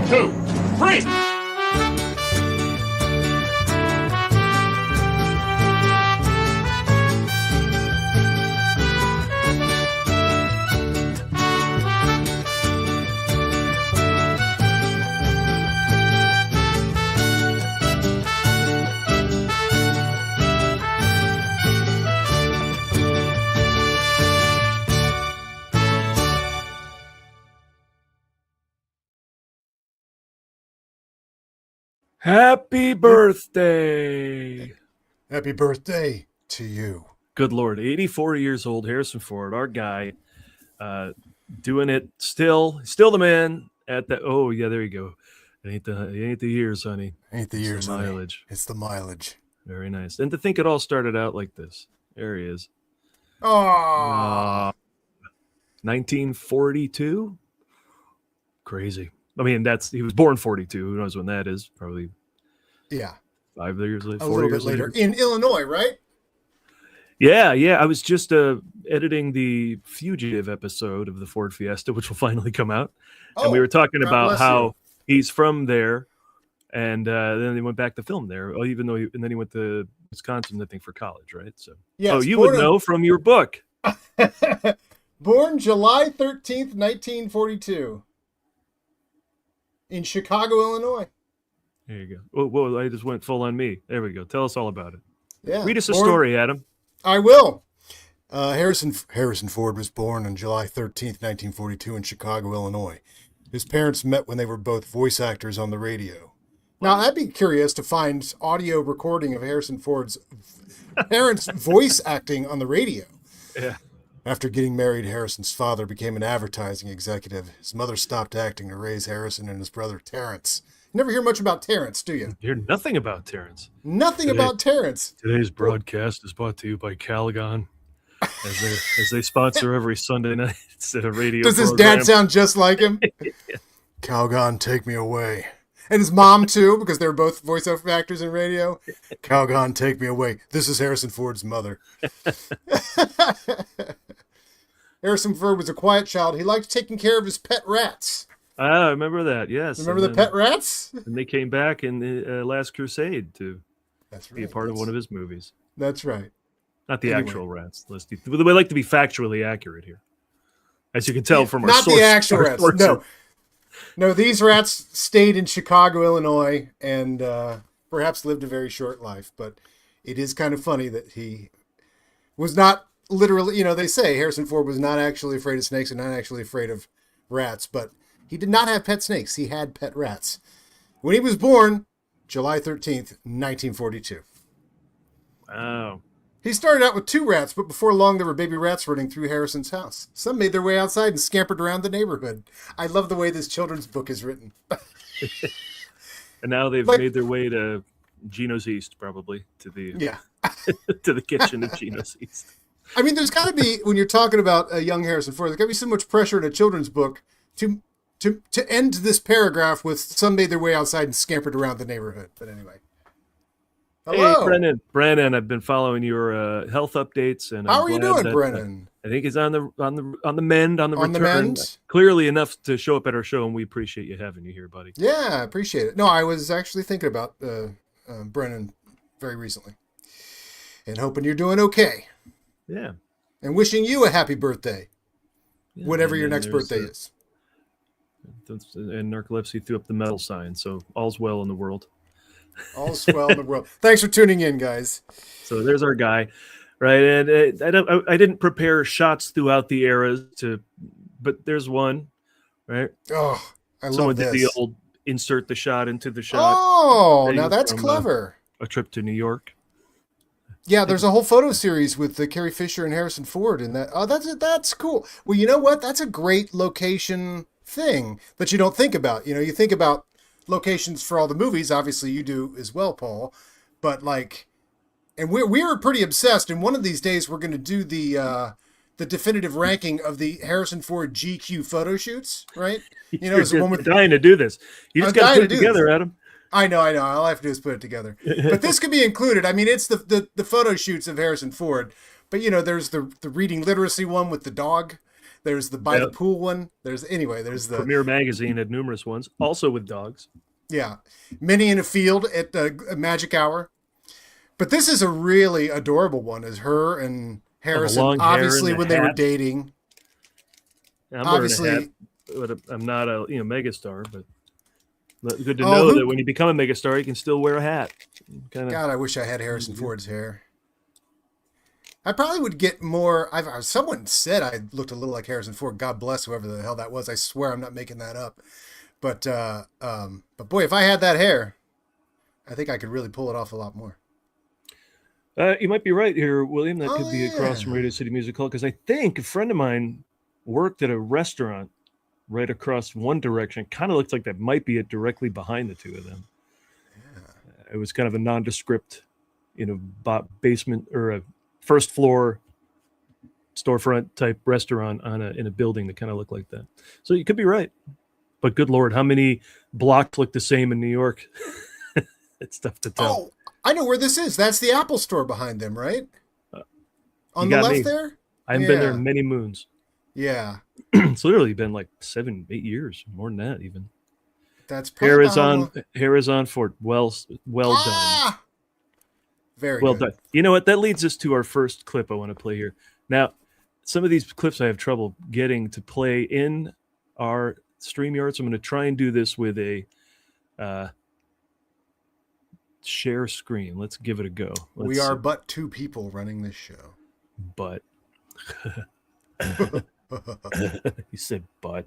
2, 3. Happy birthday. Happy birthday to you. Good Lord. 84 years old, Harrison Ford, our guy, doing it still the man at the, oh yeah, there you go. It ain't the years, honey. Ain't the years, the honey. mileage. It's the mileage. Very nice. And to think it all started out like this. There he is. Oh, 1942. Crazy. I mean, he was born 42. Who knows when that is? Probably. Yeah. 5 years later. A little bit later. In Illinois, right? Yeah. I was just editing the Fugitive episode of the Ford Fiesta, which will finally come out. And we were talking about how he's from there. And then they went back to film there, and then he went to Wisconsin, I think, for college, right? So, yes, you would know from your book. Born July 13th, 1942. In Chicago, Illinois. There you go. Whoa, I just went full on me. There we go. Tell us all about it. Yeah. Read us a story, Adam. I will. Harrison Ford was born on July 13th, 1942 in Chicago, Illinois. His parents met when they were both voice actors on the radio. Now, I'd be curious to find audio recording of Harrison Ford's parents' voice acting on the radio. Yeah. After getting married, Harrison's father became an advertising executive. His mother stopped acting to raise Harrison and his brother Terrence. You never hear much about Terrence, do you? You hear nothing about Terrence. Nothing about Terrence. Today's broadcast is brought to you by Calgon, as they sponsor every Sunday night at a radio Does his program. dad sound just like him? Yeah. Calgon, take me away. And his mom, too, because they're both voiceover actors in radio. Calgon, take me away. This is Harrison Ford's mother. Harrison Ford was a quiet child. He liked taking care of his pet rats. I remember that, yes. Remember the pet rats? And they came back in the Last Crusade to be a part of one of his movies. That's right. Not the actual rats. We like to be factually accurate here. As you can tell from our source. Not the actual rats. Sources. No, these rats stayed in Chicago, Illinois, and perhaps lived a very short life. But it is kind of funny that he was not literally, they say Harrison Ford was not actually afraid of snakes and not actually afraid of rats. But he did not have pet snakes. He had pet rats. When he was born, July 13th, 1942. Wow. He started out with 2 rats, but before long there were baby rats running through Harrison's house. Some made their way outside and scampered around the neighborhood. I love the way this children's book is written. And now they've made their way to Gino's East, probably, to the to the kitchen at Gino's East. I mean, there's got to be, when you're talking about a young Harrison Ford, there's got to be so much pressure in a children's book to end this paragraph with some made their way outside and scampered around the neighborhood. But anyway. Hello. Hey, Brennan, I've been following your health updates, and how are you doing, Brennan? I think he's on the mend, on the return. The mend? Clearly enough to show up at our show, and we appreciate you having you here, buddy. Yeah, I appreciate it. No, I was actually thinking about Brennan very recently, and hoping you're doing okay. Yeah, and wishing you a happy birthday, whatever your next birthday is. And narcolepsy threw up the medal sign, so all's well in the world. All's well in the world. Thanks for tuning in, guys. So there's our guy, right? And I didn't prepare shots throughout the eras but there's one, right? Oh, I love Someone this. did the old insert the shot into the shot. Oh, now that's clever. A trip to New York. Yeah, there's a whole photo series with Carrie Fisher and Harrison Ford in that. Oh, that's cool. Well, you know what? That's a great location thing that you don't think about. You think about locations for all the movies. Obviously, you do as well, Paul. But and we were pretty obsessed. And one of these days, we're going to do the definitive ranking of the Harrison Ford GQ photo shoots. Right? You're dying to do this. You just got to put it together, Adam. I know. All I have to do is put it together. But this could be included. I mean, it's the photo shoots of Harrison Ford. But there's the reading literacy one with the dog. There's the by the pool one. There's the Premier Magazine had numerous ones, also with dogs. Yeah, Minnie in a Field at Magic Hour. But this is a really adorable one. Is her and Harrison, obviously when they were dating. I'm obviously, wearing a hat, but I'm not a megastar. But good to know that when you become a megastar, you can still wear a hat. God, I wish I had Harrison Ford's hair. I probably would get more. Someone said I looked a little like Harrison Ford. God bless whoever the hell that was. I swear I'm not making that up. But boy, if I had that hair, I think I could really pull it off a lot more. You might be right here, William. That could be across from Radio City Music Hall, because I think a friend of mine worked at a restaurant right across one direction. Kind of looks like that might be it directly behind the two of them. Yeah. It was kind of a nondescript, basement or a first floor storefront type restaurant in a building that kind of looked like that. So you could be right. But good Lord, how many blocks look the same in New York? It's tough to tell. Oh, I know where this is. That's the Apple store behind them, right? On the left there? I haven't been there in many moons. Yeah. It's literally been like 7-8 years, more than that even. That's probably hair is on Ford. Well done. Very well good. done. You know what? That leads us to our first clip I want to play here. Now, some of these clips I have trouble getting to play in our StreamYard, so I'm going to try and do this with a share screen. Let's give it a go. We are but two people running this show. But you said but.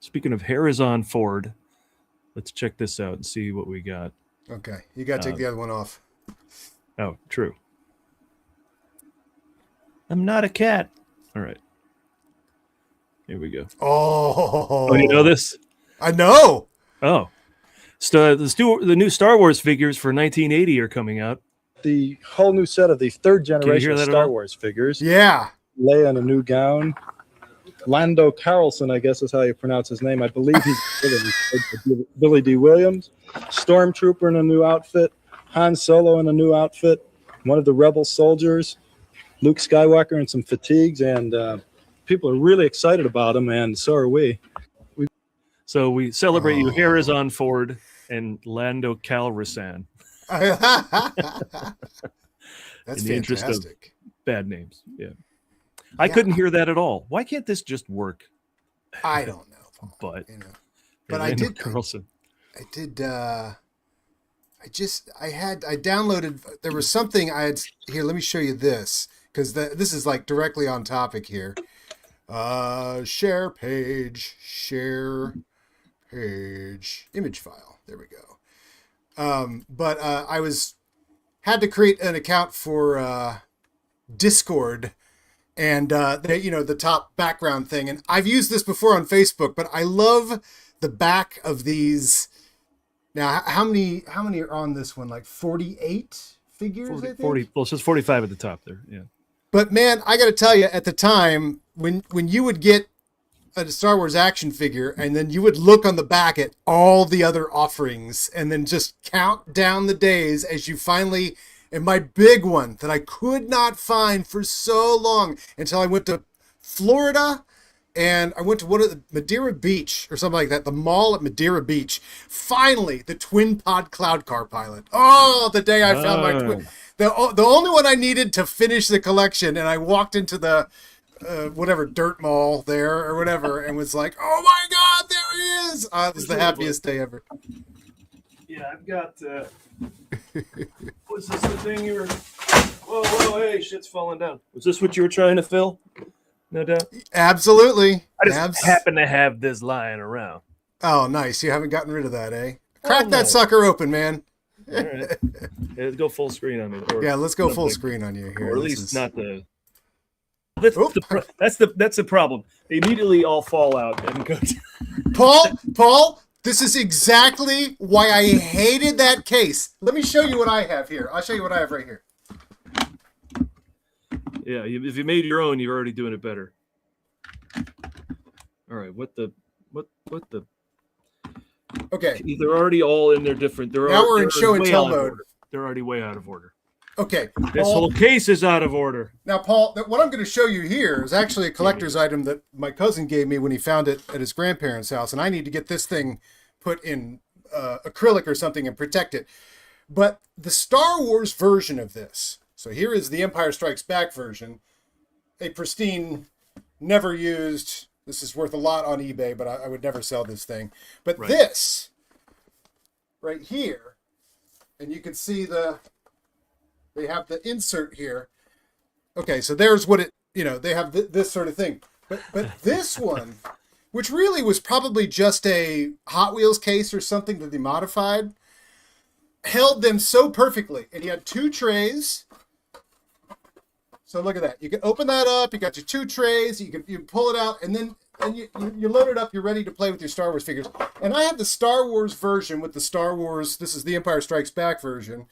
Speaking of hair is on Ford, let's check this out and see what we got. Okay, you got to take the other one off. Oh, true. I'm not a cat. All right. Here we go. Oh, you know this? I know. Oh. So the new Star Wars figures for 1980 are coming out. The whole new set of the third generation of Star Wars figures. Yeah. Leia in a new gown. Lando Carlson, I guess is how you pronounce his name. I believe he's Billy D. Williams. Stormtrooper in a new outfit. Han Solo in a new outfit. One of the rebel soldiers. Luke Skywalker in some fatigues. And people are really excited about him, and so are we. So we celebrate you, hair is on Ford and Lando Calrissian. That's in the interest of fantastic. Bad names. Yeah. I couldn't hear that at all. Why can't this just work? I don't know, Paul, but but I did. Carlson. I downloaded. There was something I had here. Let me show you this because this is like directly on topic here. Share page, image file. There we go. But I had to create an account for Discord. And the top background thing, and I've used this before on Facebook, but I love the back of these. Now, how many are on this one? Like 48 figures, 40, I think? 40. Well, it's just 45 at the top there. Yeah. But man, I got to tell you, at the time when you would get a Star Wars action figure, and then you would look on the back at all the other offerings, and then just count down the days as you finally. And my big one that I could not find for so long until I went to Florida and I went to Madeira Beach or something like that, the mall at Madeira Beach. Finally, the twin pod cloud car pilot. Oh, the day I found my twin. The only one I needed to finish the collection. And I walked into the dirt mall there or whatever and was like, oh my God, there he is. It was the happiest day ever. Yeah, I've got... was this the thing you were... Whoa, hey, shit's falling down. Was this what you were trying to fill? No doubt. Absolutely. I just happen to have this lying around. Oh, nice. You haven't gotten rid of that, eh? Crack that sucker open, man. All right. Yeah, let's go full screen on me. Let's go full screen on you here. Or at least not the... That's the problem. They immediately all fall out and go... Paul... This is exactly why I hated that case. Let me show you what I have here. I'll show you what I have right here. Yeah, if you made your own, you're already doing it better. All right, what the? Okay. They're already all in their different. Now we're in show and tell mode. They're already way out of order. Okay. This whole case is out of order. Now, Paul, what I'm going to show you here is actually a collector's item that my cousin gave me when he found it at his grandparents' house, and I need to get this thing put in acrylic or something and protect it. But the Star Wars version of this, so here is the Empire Strikes Back version, a pristine, never used, this is worth a lot on eBay, but I would never sell this thing. But this, right here, and you can see they have the insert here. Okay, so there's what they have this sort of thing. But this one, which really was probably just a Hot Wheels case or something that they modified, held them so perfectly. And you had 2 trays. So look at that. You can open that up. You got your 2 trays. You pull it out, and then you load it up. You're ready to play with your Star Wars figures. And I have the Star Wars version with the Star Wars. This is the Empire Strikes Back version.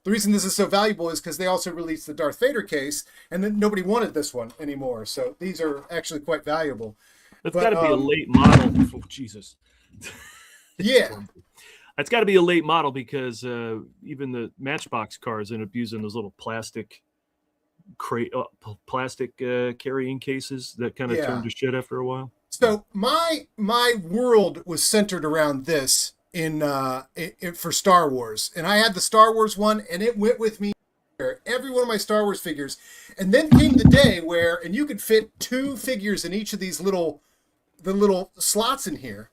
The reason this is so valuable is because they also released the Darth Vader case, and then nobody wanted this one anymore. So these are actually quite valuable. That's got to be a late model. Oh, Jesus. Yeah. That's got to be a late model because even the Matchbox cars end up using those little plastic carrying cases that kind of turn to shit after a while. So my world was centered around this for Star Wars, and I had the Star Wars one, and it went with me every one of my Star Wars figures. And then came the day and you could fit 2 figures in each of these little slots in here.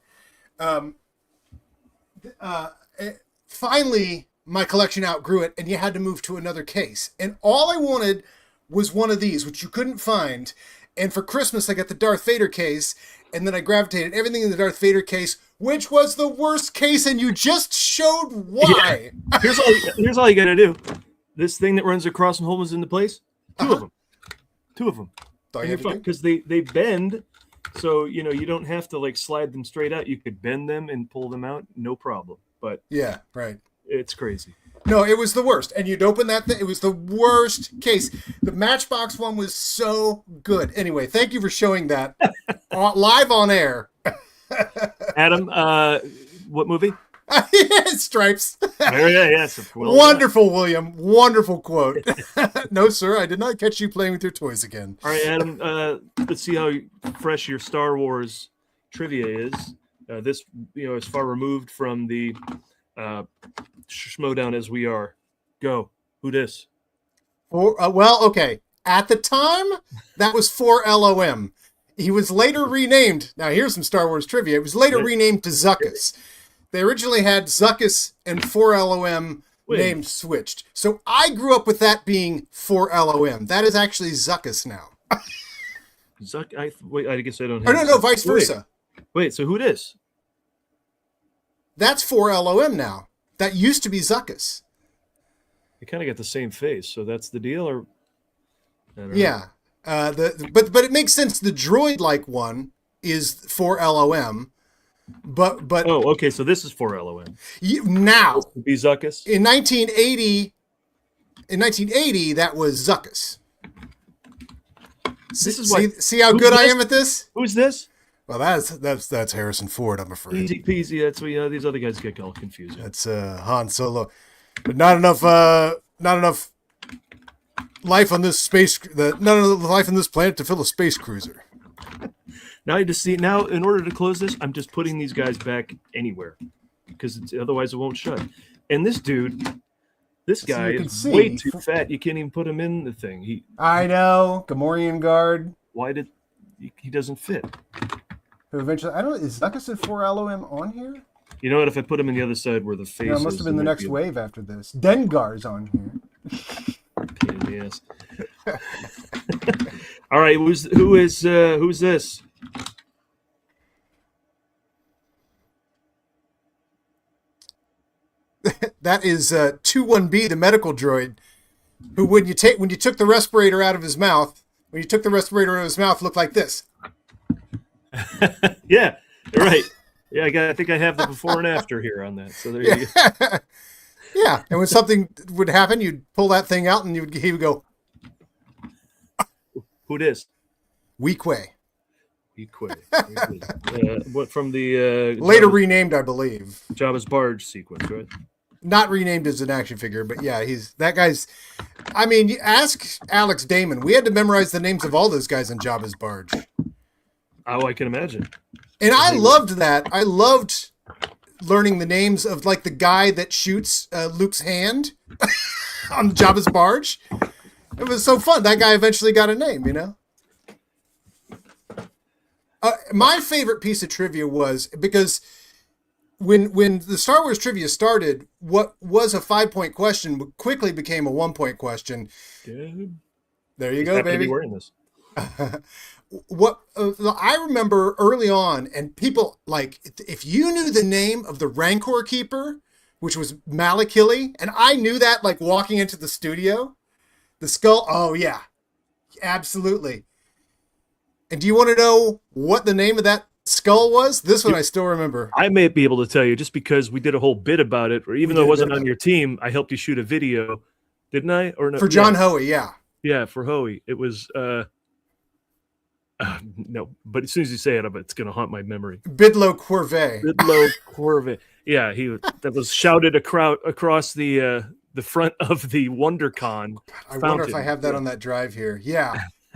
Finally, my collection outgrew it, and you had to move to another case. And all I wanted was one of these, which you couldn't find. And for Christmas, I got the Darth Vader case, and then I gravitated everything in the Darth Vader case, which was the worst case, and you just showed why. Yeah. Here's all you got to do. This thing that runs across and holds into place, 2 of them. 2 of them. Because they bend, so you don't have to slide them straight out. You could bend them and pull them out, no problem. But yeah, right. It's crazy. No, it was the worst. And you'd open that thing. It was the worst case. The Matchbox one was so good. Anyway, thank you for showing that live on air. Adam, what movie? Stripes. Yes. Wonderful, William. Wonderful quote. No, sir, I did not catch you playing with your toys again. All right, Adam, let's see how fresh your Star Wars trivia is. This, is far removed from the Schmodown as we are. Go. Who dis? Well, okay. At the time, that was 4LOM. He was later renamed. Now, here's some Star Wars trivia. It was later renamed to Zuckuss. They originally had Zuckuss and 4LOM names switched. So I grew up with that being 4LOM. That is actually Zuckuss now. I guess I don't have... No, vice versa. Wait, so who dis? That's 4LOM now. That used to be Zuckuss. They kind of got the same face, so that's the deal, or? Yeah, but it makes sense. The droid-like one is 4LOM, but oh, okay, so this is 4LOM. Now be Zuckuss in 1980. In 1980, that was Zuckuss. See how good I am at this? Who's this? Well, that's Harrison Ford, I'm afraid. Easy peasy. That's what these other guys get all confused. That's Han Solo, but not enough life on this life on this planet to fill a space cruiser. Now you just see. Now, in order to close this, I'm just putting these guys back anywhere because otherwise it won't shut. And this guy is way too fat. You can't even put him in the thing. I know. Gamorrean guard. Why he doesn't fit? Who eventually, is Zuckuss and 4LOM on here? You know what? If I put him on the other side where the face is... it must have been the next wave after this. Dengar's on here. Pain in the ass. All right, who's this? That is 21B, the medical droid, who when you took the respirator out of his mouth, looked like this. Yeah, right. Yeah, I think I have the before and after here on that. So there you go. Yeah, and when something would happen, you'd pull that thing out, and he would go. Who dis? Weequay. What from the later renamed, I believe. Jabba's barge sequence, right? Not renamed as an action figure, but yeah, that guy's. I mean, you ask Alex Damon. We had to memorize the names of all those guys in Jabba's barge. Oh, I can imagine. And I loved that. I loved learning the names of like the guy that shoots Luke's hand on Jabba's barge. It was so fun. That guy eventually got a name, you know? My favorite piece of trivia was because when the Star Wars trivia started, what was a 5-point question quickly became a 1-point question. Dude. There you go, baby. To be wearing this. What I remember early on, and people like, if you knew the name of the Rancor Keeper, which was Malakili, and I knew that like walking into the studio, the skull. Oh yeah, absolutely. And do you want to know what the name of that skull was? This one I still remember. I may be able to tell you just because we did a whole bit about it, or even though it wasn't on your team, I helped you shoot a video, didn't I? Or no, for John Hoey, yeah. Yeah, for Hoey. It was no, but as soon as you say it, it's going to haunt my memory. Bidlow Corvée. Bidlow Corvée. Yeah, that was shouted across the front of the WonderCon. I wonder if I have that on that drive here. Yeah.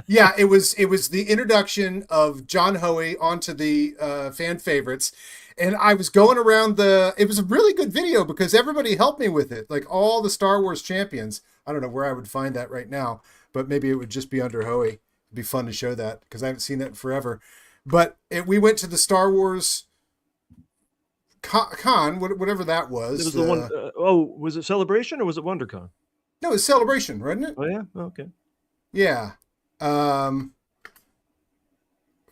Yeah, it was the introduction of John Hoey onto the fan favorites. And I was going around it was a really good video because everybody helped me with it. Like all the Star Wars champions. I don't know where I would find that right now, but maybe it would just be under Hoey. It'd be fun to show that because I haven't seen that in forever. But we went to the Star Wars con, whatever that was. It was the one. Was it Celebration or was it WonderCon? No, it was Celebration, wasn't it? Oh yeah, okay. Yeah.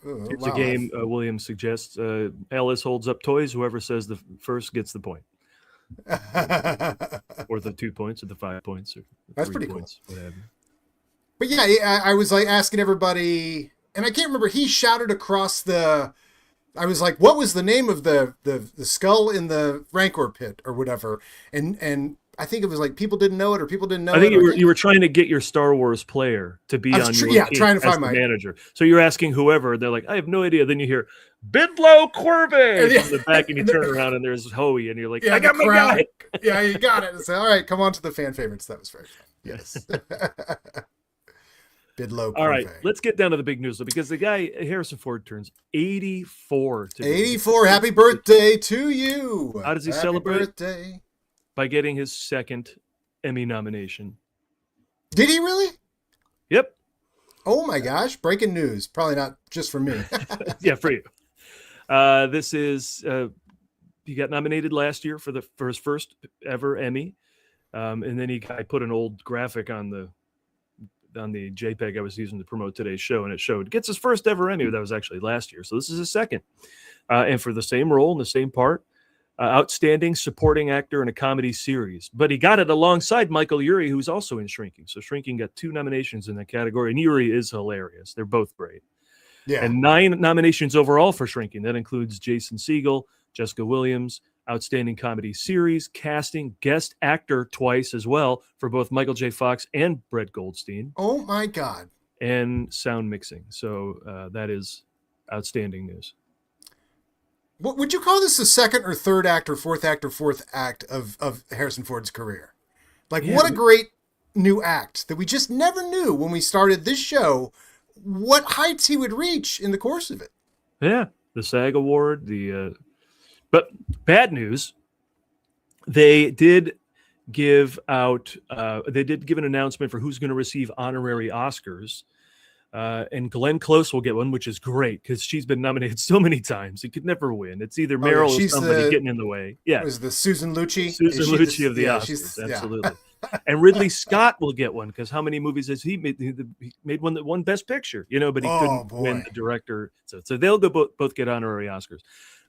It's a game William suggests. Alice holds up toys. Whoever says the first gets the point. Or the 2 points or the 5 points. Or that's 3 pretty points, cool. Whatever. But yeah, I was like asking everybody, and I can't remember. He shouted across I was like, what was the name of the skull in the Rancor pit or whatever? And I think it was like people didn't know it or people didn't know it. I think you were trying to get your Star Wars player to be on your team trying to as find the my manager. So you're asking whoever, they're like, I have no idea. Then you hear Bidlow Corvée from the back, and you turn around and there's Hoey, and you're like, I got my guy. Yeah, you got it. So, all right, come on to the fan favorites. That was very fun. Yes. Bidlow Corvée. All right, let's get down to the big news though, because the guy Harrison Ford turns 84 today. 84. Happy birthday to you. How does he celebrate? Birthday. By getting his second Emmy nomination. Did he really? Yep. Oh my gosh! Breaking news. Probably not just for me. Yeah, for you. This is he got nominated last year for his first ever Emmy, and then I put an old graphic on the JPEG I was using to promote today's show, and it showed gets his first ever Emmy. That was actually last year, so this is his second, and for the same role in the same part. Outstanding supporting actor in a comedy series. But he got it alongside Michael Urie, who's also in Shrinking. So Shrinking got 2 nominations in that category, and Urie is hilarious. They're both great. Yeah. And 9 nominations overall for Shrinking. That includes Jason Segel, Jessica Williams, Outstanding Comedy Series, Casting, Guest Actor twice as well for both Michael J. Fox and Brett Goldstein. Oh, my God. And Sound Mixing. So that is outstanding news. Would you call this the second or third act or fourth act of Harrison Ford's career? Like, what a great new act that we just never knew when we started this show what heights he would reach in the course of it. Yeah, the SAG Award, but bad news, they did give an announcement for who's going to receive honorary Oscars. And Glenn Close will get one, which is great because she's been nominated so many times. He could never win. It's either Meryl or somebody getting in the way. Yeah. It was the Susan Lucci? Susan Lucci of the Oscars. Absolutely. And Ridley Scott will get one because how many movies has he made? He made one that won Best Picture, but he couldn't win the director. So they'll both get honorary Oscars.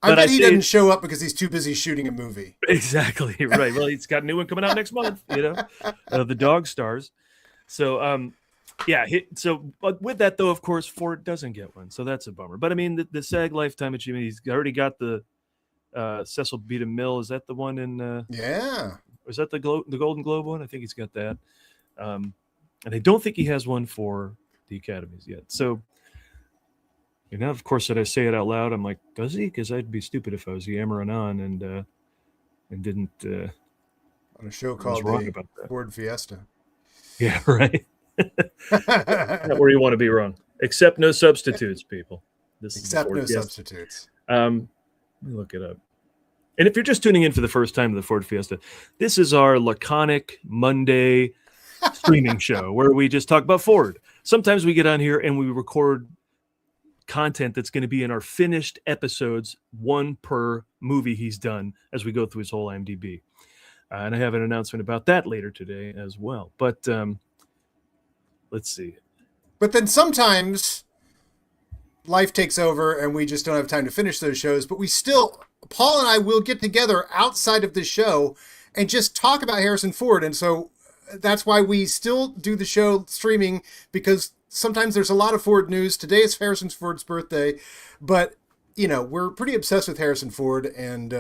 But I bet he doesn't show up because he's too busy shooting a movie. Exactly. Right. Well, he's got a new one coming out next month, The Dog Stars. So, yeah. So with that, though, of course, Ford doesn't get one. So that's a bummer. But I mean, the SAG Lifetime Achievement, he's already got the Cecil B. DeMille. Is that the one in? Yeah. Was that the Golden Globe one? I think he's got that. And I don't think he has one for the Academies yet. So, now, of course, that I say it out loud, I'm like, does he? Because I'd be stupid if I was yammering on and didn't On a show I was called wrong the about that. Ford Fiesta. Yeah, right. Not where you want to be wrong. Accept no substitutes, people. This is the Except Ford no Fiesta. substitutes. Let me look it up. And if you're just tuning in for the first time to the Ford Fiesta, this is our laconic Monday streaming show where we just talk about Ford. Sometimes we get on here and we record content that's going to be in our finished episodes, one per movie he's done as we go through his whole IMDb. And I have an announcement about that later today as well. But let's see. But then sometimes life takes over and we just don't have time to finish those shows. But we still, Paul and I will get together outside of the show and just talk about Harrison Ford. And so that's why we still do the show streaming, because sometimes there's a lot of Ford news. Today is Harrison Ford's birthday, but you know, we're pretty obsessed with Harrison Ford, and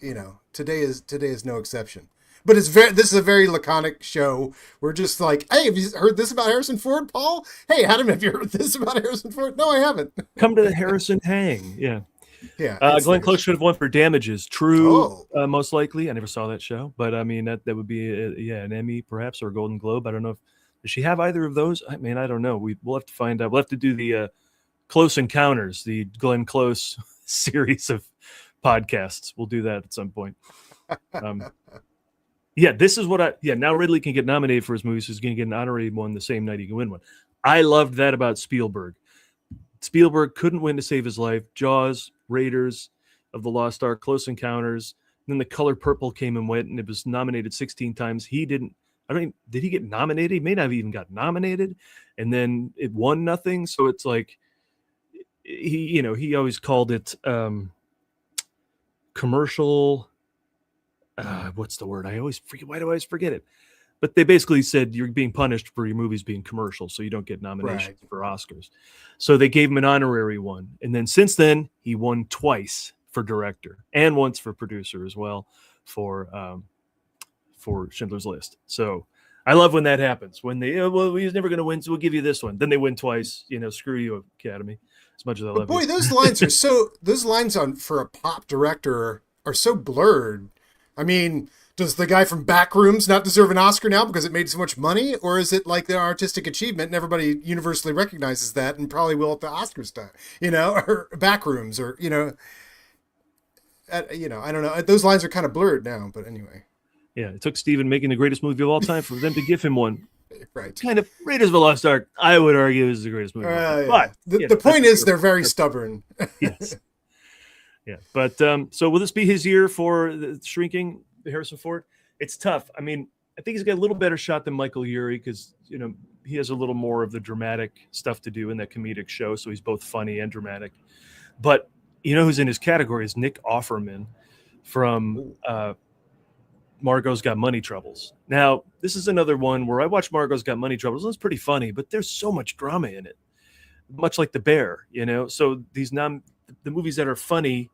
you know, today is no exception. But this is a very laconic show. We're just like, hey, have you heard this about Harrison Ford, Paul? Hey, Adam, have you heard this about Harrison Ford? No, I haven't. Come to the Harrison Hang. Yeah. Yeah. Glenn Close should have won for Damages. True, most likely. I never saw that show, but I mean that would be an Emmy perhaps, or a Golden Globe. I don't know if does she have either of those. I mean, I don't know. We'll have to find out. We'll have to do the Close Encounters, the Glenn Close series of podcasts. We'll do that at some point. Yeah, this is what now Ridley can get nominated for his movies. He's going to get an honorary one the same night he can win one. I loved that about Spielberg. Spielberg couldn't win to save his life. Jaws, Raiders of the Lost Ark, Close Encounters. Then The Color Purple came and went, and it was nominated 16 times. He didn't. I mean, did he get nominated? He may not have even got nominated, and then it won nothing. So it's like he always called it commercial. What's the word? I always forget. Why do I always forget it? But they basically said you're being punished for your movies being commercial, so you don't get nominations for Oscars. So they gave him an honorary one. And then since then, he won twice for director and once for producer as well for Schindler's List. So I love when that happens. When they, he's never going to win, so we'll give you this one. Then they win twice. Screw you, Academy. As much as I love you. Boy, those lines for a pop director are so blurred. I mean, does the guy from Backrooms not deserve an Oscar now because it made so much money? Or is it like their artistic achievement and everybody universally recognizes that and probably will at the Oscars time, or Backrooms, or, I don't know. Those lines are kind of blurred now, but anyway. Yeah, it took Steven making the greatest movie of all time for them to give him one. Right. Kind of Raiders of the Lost Ark, I would argue, is the greatest movie. Yeah. But the point is they're very stubborn. Yes. Yeah, but so will this be his year for the shrinking Harrison Ford? It's tough. I mean, I think he's got a little better shot than Michael Urie because he has a little more of the dramatic stuff to do in that comedic show, so he's both funny and dramatic. But who's in his category is Nick Offerman from Margot's Got Money Troubles. Now, this is another one where I watched Margot's Got Money Troubles. It's pretty funny, but there's so much drama in it, much like The Bear. So these the movies that are funny,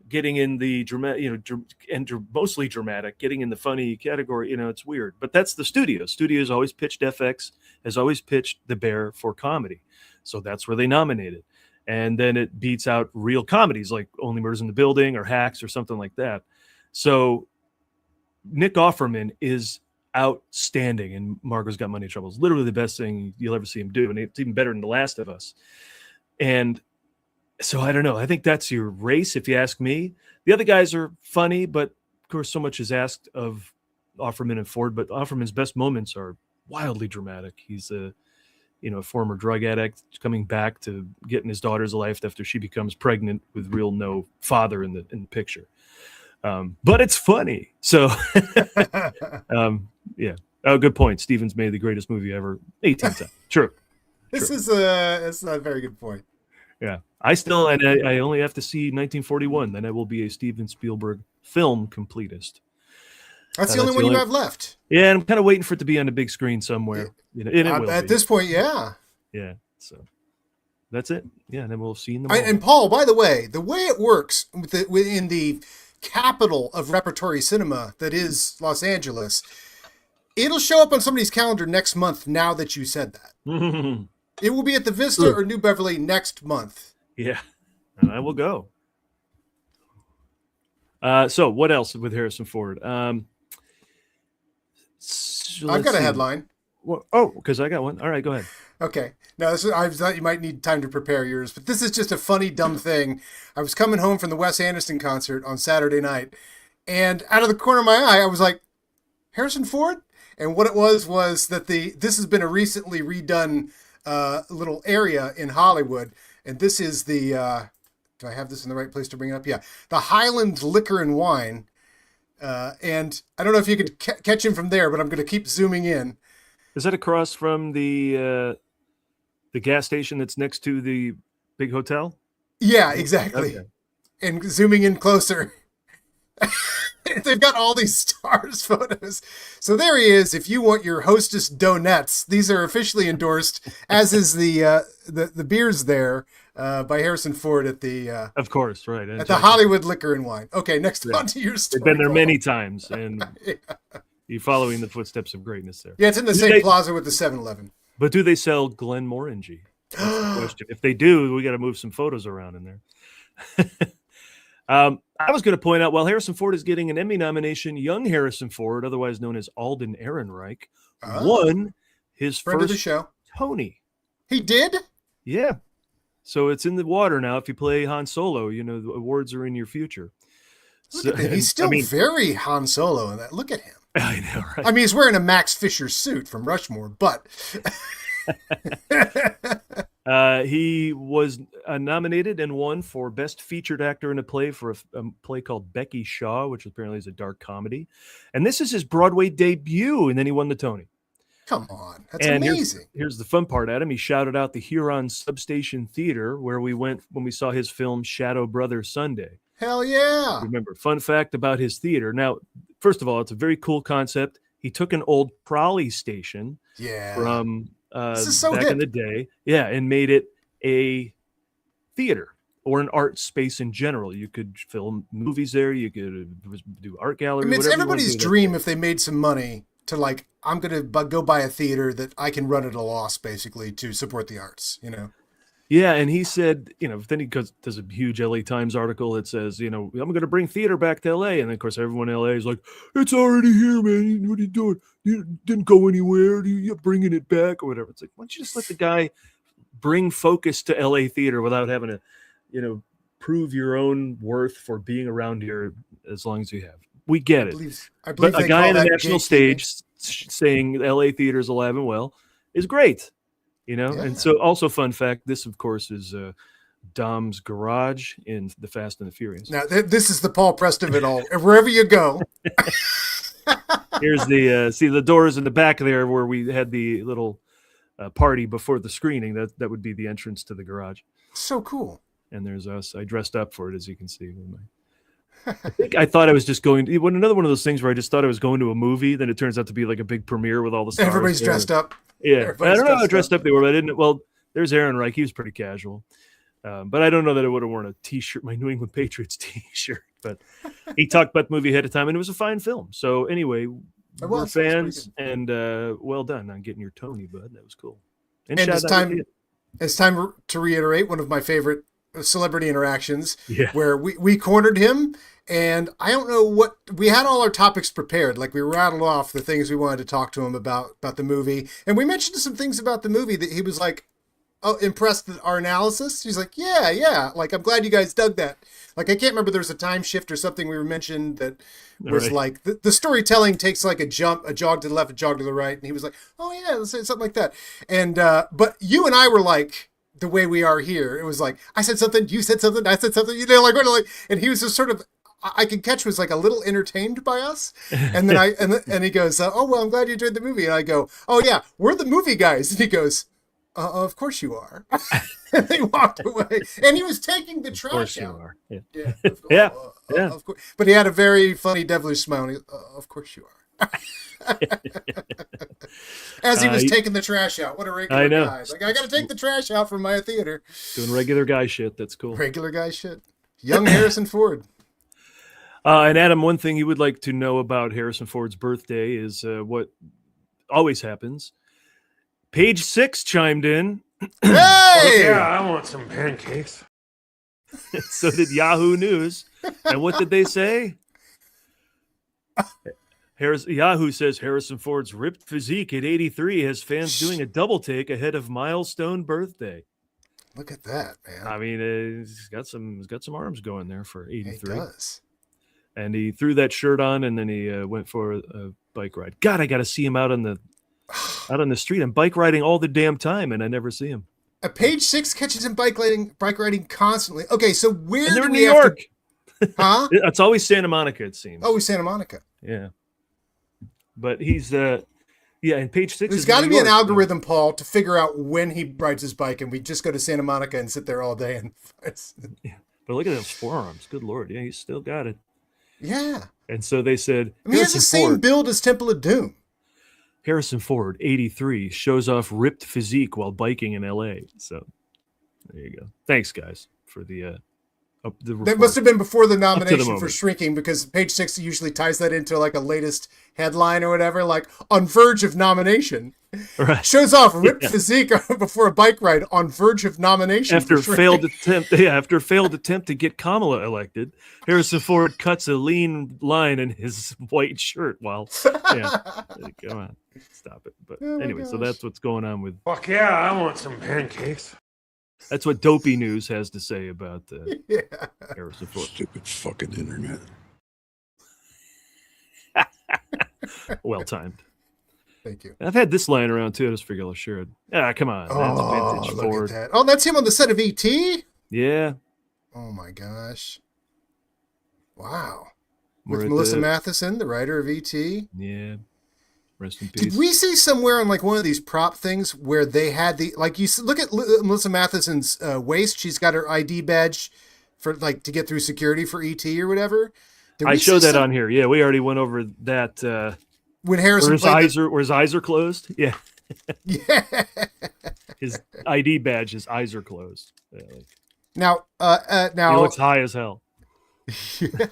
getting in the dramatic, and mostly dramatic, getting in the funny category, it's weird. But that's the studio. Studios always pitched FX, has always pitched The Bear for comedy. So that's where they nominated. And then it beats out real comedies like Only Murders in the Building or Hacks or something like that. So Nick Offerman is outstanding in Margot's Got Money Troubles. Literally the best thing you'll ever see him do. And it's even better than The Last of Us. And so I don't know. I think that's your race, if you ask me. The other guys are funny, but of course, so much is asked of Offerman and Ford. But Offerman's best moments are wildly dramatic. He's a former drug addict coming back to getting his daughter's life after she becomes pregnant with real no father in the picture. But it's funny. So, yeah. Oh, good point. Steven's made the greatest movie ever 18 times. True. This is a very good point. Yeah. I only have to see 1941. Then I will be a Steven Spielberg film completist. That's the only one you have left. Yeah, and I'm kind of waiting for it to be on the big screen somewhere. At this point, yeah. Yeah. So that's it. Yeah, and then we'll see in the morning. And Paul, by the way it works within the capital of repertory cinema that is Los Angeles, it'll show up on somebody's calendar next month. Now that you said that. It will be at the Vista or New Beverly next month. Yeah, and I will go. So what else with Harrison Ford? I've got a headline. Well, because I got one. All right, go ahead. Okay. Now, I thought you might need time to prepare yours, but this is just a funny, dumb thing. I was coming home from the Wes Anderson concert on Saturday night, and out of the corner of my eye, I was like, Harrison Ford? And what it was that this has been a recently redone little area in Hollywood, and this is the, do I have this in the right place to bring it up? Yeah. The Highland Liquor and Wine. And I don't know if you could catch him from there, but I'm going to keep zooming in. Is that across from the gas station that's next to the big hotel? Yeah, exactly. Okay. And zooming in closer, they've got all these stars photos. So there he is. If you want your Hostess donuts, these are officially endorsed, as is the beers there by Harrison Ford at the of course, right, at the Hollywood Liquor and Wine. Okay, next on to your story. They've been there many times, and you're following the footsteps of greatness there. Yeah, it's in the same plaza with the 7-Eleven. But do they sell Glenmorangie? That's the question. If they do, we got to move some photos around in there. I was going to point out, while Harrison Ford is getting an Emmy nomination, young Harrison Ford, otherwise known as Alden Ehrenreich, won his friend first of the show. Tony. He did? Yeah. So it's in the water now. If you play Han Solo, the awards are in your future. Look at him. He's still very Han Solo in that. Look at him. I know, right? I mean, he's wearing a Max Fisher suit from Rushmore, but... he was nominated and won for Best Featured Actor in a Play for a play called Becky Shaw, which apparently is a dark comedy. And this is his Broadway debut, and then he won the Tony. Come on. That's amazing. Here's the fun part, Adam. He shouted out the Huron Substation Theater, where we went when we saw his film Shadow Brother Sunday. Hell yeah. Remember, fun fact about his theater. Now, first of all, it's a very cool concept. He took an old trolley station from this is so back hip. in the day, and made it a theater or an art space in general. You could film movies there. You could do art gallery. I mean, it's everybody's dream if they made some money to I'm going to go buy a theater that I can run at a loss, basically, to support the arts, Yeah, and he said, then he does a huge LA Times article that says, I'm going to bring theater back to LA. And of course, everyone in LA is like, it's already here, man. What are you doing? You didn't go anywhere. You're bringing it back or whatever. It's like, why don't you just let the guy bring focus to LA theater without having to, prove your own worth for being around here as long as you have. We get it. I believe but a guy on the national stage saying LA theater is alive and well is great. And so also fun fact, this of course is Dom's garage in the Fast and the Furious. Now this is the Paul Preston of it all. Wherever you go. Here's the doors in the back there where we had the little party before the screening. That would be the entrance to the garage. So cool. And there's us. I dressed up for it, as you can see. I thought I was just going to another one of those things where I just thought I was going to a movie. Then it turns out to be like a big premiere with all the stars. Everybody's dressed up. Yeah. I don't know how dressed up they were, but I didn't. Well, there's Ehrenreich. He was pretty casual. But I don't know that I would have worn a T-shirt, my New England Patriots T-shirt. But he talked about the movie ahead of time, and it was a fine film. So anyway, we're fans, and well done on getting your Tony, bud. That was cool. And it's time to reiterate one of my favorite celebrity interactions where we cornered him, and I don't know what we had all our topics prepared, like we rattled off the things we wanted to talk to him about the movie, and we mentioned some things about the movie that he was like impressed with our analysis. He's like, yeah, like I'm glad you guys dug that. Like I can't remember, there's a time shift or something we mentioned that was like the storytelling takes like a jog to the left, a jog to the right, and he was like, oh yeah, let's say something like that. And but you and I were like the way we are here. It was like, I said something, you said something, I said something, and he was just sort of, I could catch was like a little entertained by us. And then and he goes, oh, well, I'm glad you enjoyed the movie. And I go, oh yeah, we're the movie guys. And he goes, of course you are. And they walked away, and he was taking the trash out. Of course you are. Yeah. Of course. But he had a very funny, devilish smile. And he, of course you are. As he was taking the trash out. What a regular guy. Like, I got to take the trash out from my theater. Doing regular guy shit. That's cool. Regular guy shit. Young Harrison Ford. And Adam, one thing you would like to know about Harrison Ford's birthday is what always happens. Page 6 chimed in. Hey! Yeah, I want some pancakes. So did Yahoo News. And what did they say? Yahoo says Harrison Ford's ripped physique at 83 has fans doing a double take ahead of milestone birthday. Look at that, man. I mean, he's got some arms going there for 83. He does. And he threw that shirt on, and then he went for a bike ride. God, I got to see him out on the street. I'm bike riding all the damn time, and I never see him. Page 6 catches him bike riding constantly. Okay, so where and they're do in we New have York? Huh? It's always Santa Monica, it seems. Oh, Santa Monica. Yeah. But he's and page 6. There's got to be an algorithm, Paul, to figure out when he rides his bike, and we just go to Santa Monica and sit there all day. And yeah. But look at those forearms. Good Lord. Yeah, he's still got it. Yeah. And so they said, I mean, he has the same build as Temple of Doom. Harrison Ford, 83, shows off ripped physique while biking in L.A. So there you go. Thanks, guys, for the that must have been before the nomination for Shrinking, because page 6 usually ties that into like a latest headline or whatever, like on verge of nomination. Right. Shows off ripped physique before a bike ride on verge of nomination. After a failed attempt to get Kamala elected, Harrison Ford cuts a lean line in his white shirt while come on, stop it. But anyway, so that's what's going on with. Fuck yeah, I want some pancakes. That's what Dopey News has to say about Harrison Ford. Stupid fucking internet. Well timed. Thank you. I've had this lying around too. I just figured I'll share it. Come on. That's vintage look Ford. At that. Oh, that's him on the set of E.T.? Yeah. Oh my gosh. Wow. We're with Melissa Matheson, the writer of E.T. Yeah. Rest in peace. Did we see somewhere on like one of these prop things where they had the, like, you look at Melissa Matheson's waist, she's got her ID badge for like to get through security for E.T. or whatever. I showed that on here. Yeah, we already went over that. When Harrison where his eyes are closed. Yeah. Yeah. His ID badge, his eyes are closed. Yeah, now he looks high as hell. Yeah.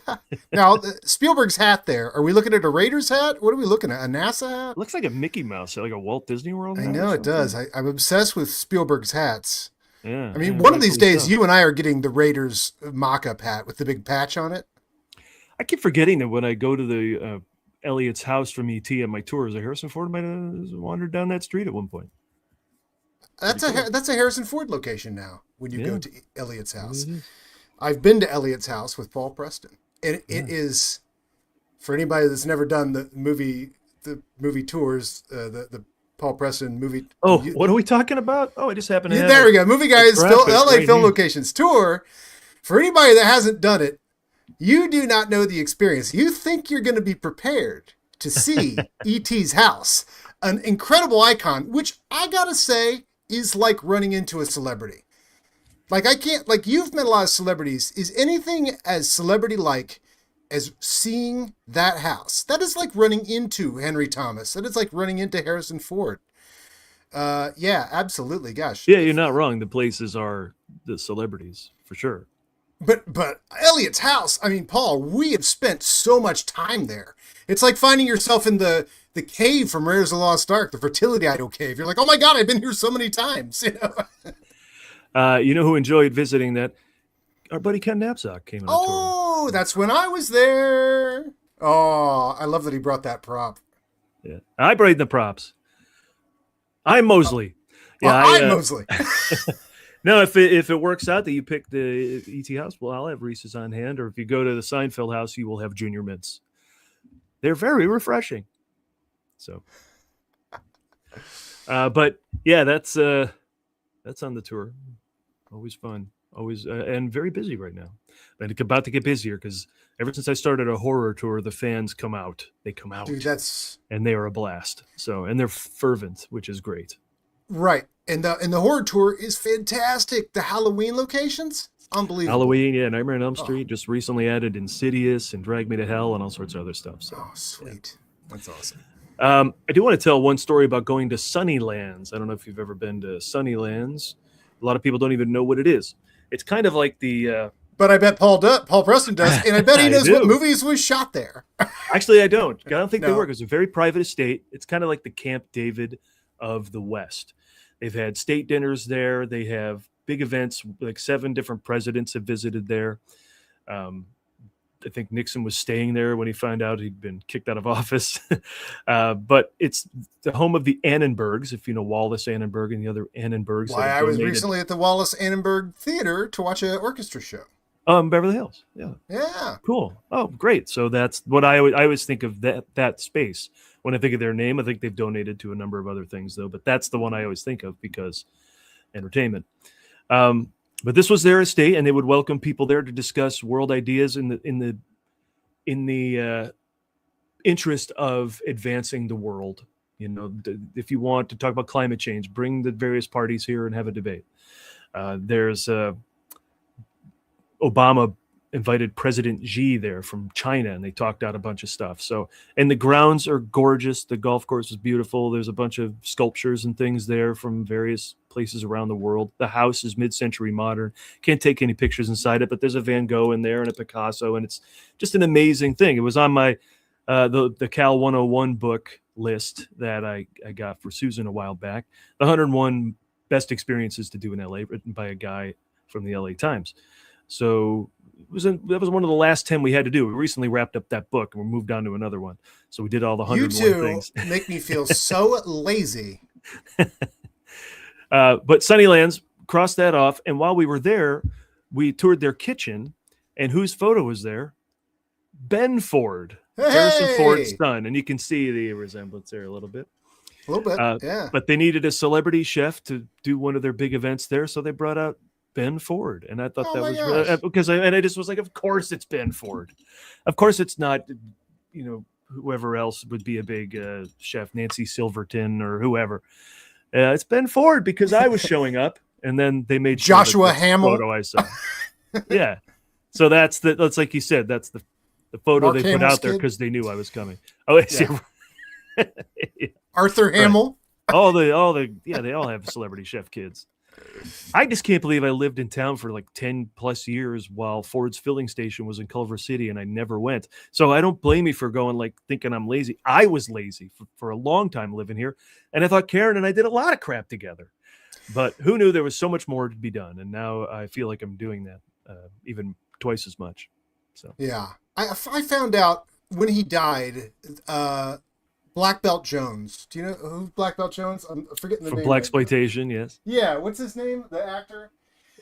Now, Spielberg's hat there. Are we looking at a Raiders hat? What are we looking at? A NASA hat? It looks like a Mickey Mouse, like a Walt Disney World hat. I know it does. I'm obsessed with Spielberg's hats. Yeah. I mean, one of these days, you and I are getting the Raiders mock-up hat with the big patch on it. I keep forgetting that when I go to the Elliot's house from ET on my tours, Harrison Ford might have wandered down that street at one point. That's a Harrison Ford location now when you go to Elliot's house. I've been to Elliot's house with Paul Preston. And it is, for anybody that's never done the movie tours, the Paul Preston movie. Oh, what are we talking about? Oh, I just happened to have there we go. Movie Guys LA Film Locations Tour. For anybody that hasn't done it, you do not know the experience. You think you're going to be prepared to see E.T.'s house, an incredible icon, which I got to say is like running into a celebrity. Like, I can't, like, you've met a lot of celebrities. Is anything as celebrity-like as seeing that house? That is like running into Henry Thomas. That is like running into Harrison Ford. Yeah, absolutely. Gosh. Yeah, you're not wrong. The places are the celebrities, for sure. But Elliot's house, I mean, Paul, we have spent so much time there. It's like finding yourself in the cave from Raiders of the Lost Ark, the Fertility Idol cave. You're like, oh my God, I've been here so many times, you know? You know who enjoyed visiting that? Our buddy Ken Knapsack came on tour. Oh, that's when I was there. Oh, I love that he brought that prop. Yeah, I brought the props. I'm Mosley. I'm Mosley. No, if it works out that you pick the ET house, well, I'll have Reese's on hand. Or if you go to the Seinfeld house, you will have Junior Mints. They're very refreshing. So, but yeah, that's on the tour. Always fun. Always and very busy right now. And it's about to get busier because ever since I started a horror tour, the fans come out. They come out. Dude, and they are a blast. So, and they're fervent, which is great. Right. And the horror tour is fantastic. The Halloween locations, unbelievable. Halloween, yeah, Nightmare on Elm Street just recently added Insidious and Drag Me to Hell and all sorts of other stuff. So, sweet. Yeah. That's awesome. I do want to tell one story about going to Sunnylands. I don't know if you've ever been to Sunnylands. A lot of people don't even know what it is. It's kind of like the... But I bet Paul Preston does, and I bet he knows what movies was shot there. Actually, I don't. I don't think they work. It's a very private estate. It's kind of like the Camp David of the West. They've had state dinners there. They have big events. Like 7 different presidents have visited there. I think Nixon was staying there when he found out he'd been kicked out of office. But it's the home of the Annenbergs, if you know Wallace Annenberg and the other Annenbergs. Why, I was recently at the Wallace Annenberg Theater to watch an orchestra show. Beverly Hills. Yeah. Yeah. Cool. Oh, great. So that's what I always think of that space. When I think of their name, I think they've donated to a number of other things, though. But that's the one I always think of because entertainment. But this was their estate, and they would welcome people there to discuss world ideas in the interest of advancing the world. You know, if you want to talk about climate change, bring the various parties here and have a debate. There's Obama invited President Xi there from China, and they talked out a bunch of stuff. So, and the grounds are gorgeous. The golf course is beautiful. There's a bunch of sculptures and things there from various places around the world. The house is mid-century modern. Can't take any pictures inside it, but there's a Van Gogh in there and a Picasso, and it's just an amazing thing. It was on my the Cal 101 book list that I got for Susan a while back. The 101 best experiences to do in LA, written by a guy from the LA Times. So that was one of the last 10 we had to do. We recently wrapped up that book and we moved on to another one. So we did all the 101 things. You two make me feel so lazy. But Sunnylands, crossed that off. And while we were there, we toured their kitchen. And whose photo was there? Ben Ford, Harrison Ford's son. And you can see the resemblance there a little bit. A little bit, yeah. But they needed a celebrity chef to do one of their big events there. So they brought out Ben Ford, and I thought that was really, because I just was like, of course it's Ben Ford. Of course it's not, you know, whoever else would be a big chef, Nancy Silverton or whoever. It's Ben Ford because I was showing up, and then they made sure Joshua Hamill photo I saw. Yeah, so that's like you said, that's the photo Mark they put out there because they knew I was coming. Oh, yeah. Yeah. Arthur Hamill. Right. They all have celebrity chef kids. I just can't believe I lived in town for like 10 plus years while Ford's filling station was in Culver City and I never went. So I don't blame you for going like thinking I'm lazy. I was lazy for a long time living here. And I thought Karen and I did a lot of crap together, but who knew there was so much more to be done. And now I feel like I'm doing that even twice as much. So, yeah, I found out when he died, Black Belt Jones. Do you know who's Black Belt Jones? I'm forgetting the name. From Blaxploitation, yes. Yeah, what's his name? The actor?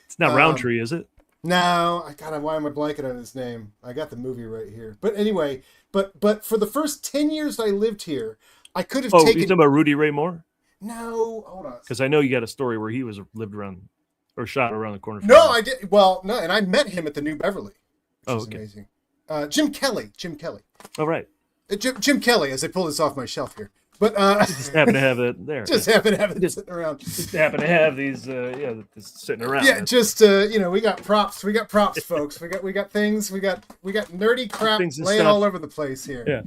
It's not Roundtree, is it? No, why am I blanking on his name? I got the movie right here. But anyway, but for the first 10 years I lived here, I could have taken. You talking about Rudy Ray Moore? No, hold on. Because I know you got a story where he lived around or shot around the corner. No, I did. Well, no, and I met him at the New Beverly, which is amazing. Jim Kelly. Oh, right. Jim Kelly, as I pull this off my shelf here. But just happen to have it there. Just happen to have it sitting around. Just happen to have these sitting around. Yeah, just we got props. We got props, folks. We got things. We got nerdy crap laying all over the place here. Yeah.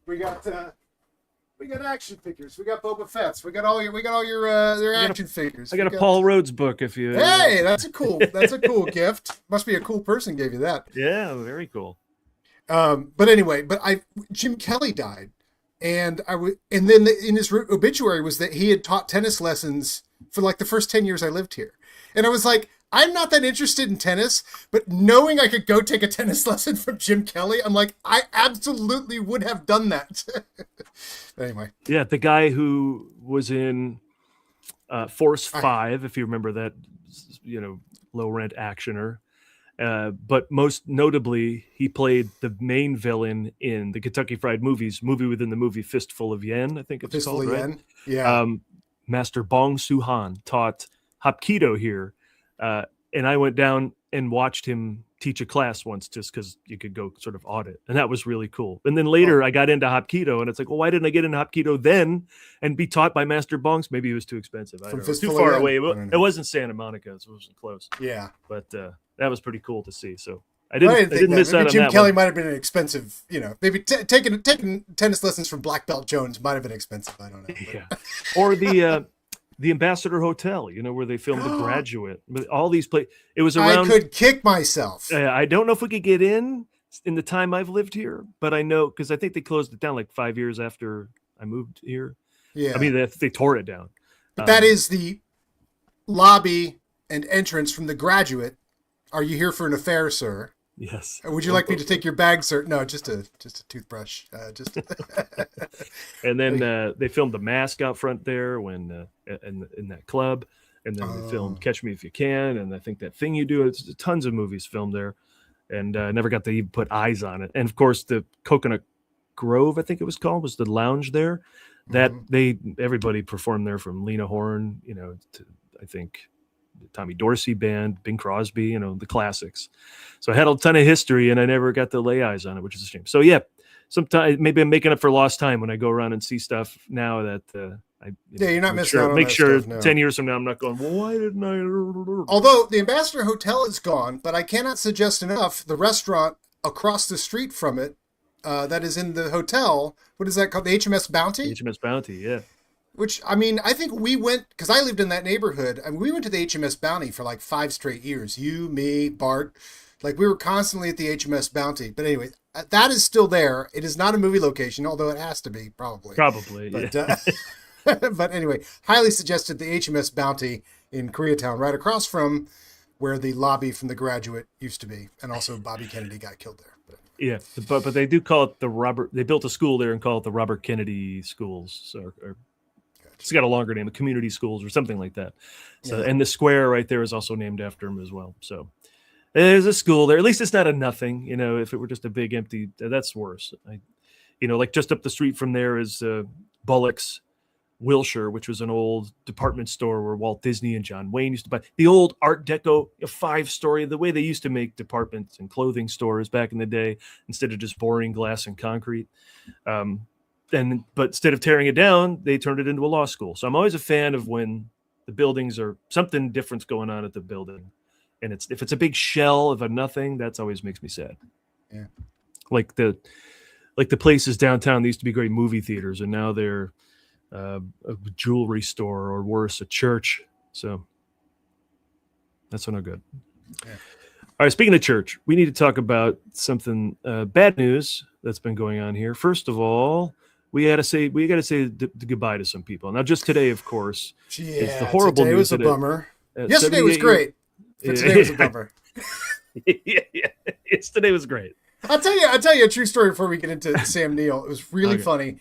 We got action figures. We got Boba Fett's. We got all your action figures. I got a Paul Rhodes book if you. Hey, that's a cool gift. Must be a cool person gave you that. Yeah, very cool. But anyway, Jim Kelly died, and then in his obituary was that he had taught tennis lessons for like the first 10 years I lived here. And I was like, I'm not that interested in tennis, but knowing I could go take a tennis lesson from Jim Kelly, I'm like, I absolutely would have done that. Anyway. Yeah. The guy who was in Force 5, if you remember that, low rent actioner. But most notably, he played the main villain in the Kentucky Fried movie within the movie Fistful of Yen, I think it's Fistful called, of right? Yen? Yeah. Master Bong Soo-han taught Hapkido here. And I went down and watched him teach a class once just because you could go sort of audit. And that was really cool. And then later I got into Hapkido and it's like, well, why didn't I get into Hapkido then and be taught by Master Bongs? Maybe it was too expensive. I don't know. Too far away. It wasn't Santa Monica, so it wasn't close. Yeah. But that was pretty cool to see. So I didn't miss out on Jim that Kelly one. might have been an expensive, maybe taking tennis lessons from Black Belt Jones might have been expensive. I don't know. But. Yeah. Or the Ambassador Hotel, where they filmed The Graduate. But all these places, it was around. I could kick myself. I don't know if we could get in the time I've lived here, but I know because I think they closed it down like 5 years after I moved here. Yeah, I mean they tore it down. But that is the lobby and entrance from The Graduate. Are you here for an affair, sir? Yes. Would you like me to take your bag, sir? No, just a toothbrush. And then they filmed The Mask out front there when in that club, and then they filmed Catch Me If You Can, and I think That Thing You Do. It's tons of movies filmed there, and never got to even put eyes on it. And of course, the Coconut Grove, I think it was called, was the lounge there. That everybody performed there, from Lena Horne, to I think Tommy Dorsey Band, Bing Crosby, the classics. So I had a ton of history, and I never got to lay eyes on it, which is a shame. So yeah, sometimes maybe I'm making up for lost time when I go around and see stuff now that you're not missing out on make that sure stuff, no. 10 years from now I'm not going, well, why didn't I? Although the Ambassador Hotel is gone, but I cannot suggest enough the restaurant across the street from it that is in the hotel. What is that called? The HMS Bounty? HMS Bounty, yeah. Which, I mean, I think we went, because I lived in that neighborhood, and we went to the HMS Bounty for like 5 straight years. You, me, Bart. Like, we were constantly at the HMS Bounty. But anyway, that is still there. It is not a movie location, although it has to be, probably. Probably, but, yeah. But anyway, highly suggested the HMS Bounty in Koreatown, right across from where the lobby from The Graduate used to be. And also Bobby Kennedy got killed there. Yeah, but they do call it they built a school there and call it the Robert Kennedy Schools. So, it's got a longer name, the community schools or something like that. So, and the square right there is also named after him as well. So there's a school there. At least it's not a nothing. If it were just a big empty, that's worse. Like just up the street from there is Bullock's Wilshire, which was an old department store where Walt Disney and John Wayne used to buy the old Art Deco 5-story, the way they used to make departments and clothing stores back in the day, instead of just boring glass and concrete. But instead of tearing it down, they turned it into a law school. So I'm always a fan of when the buildings are something different's going on at the building, and if it's a big shell of a nothing, that's always makes me sad. Yeah, like the places downtown. They used to be great movie theaters, and now they're a jewelry store, or worse, a church. So that's not good. Yeah. All right, speaking of church, we need to talk about something bad news that's been going on here. First of all, we got to say goodbye to some people. Now, just today, of course, is the horrible today news. Was a bummer. Yesterday was great. But today was a bummer. yeah. Yesterday was great. I'll tell you a true story before we get into Sam Neill. It was really funny.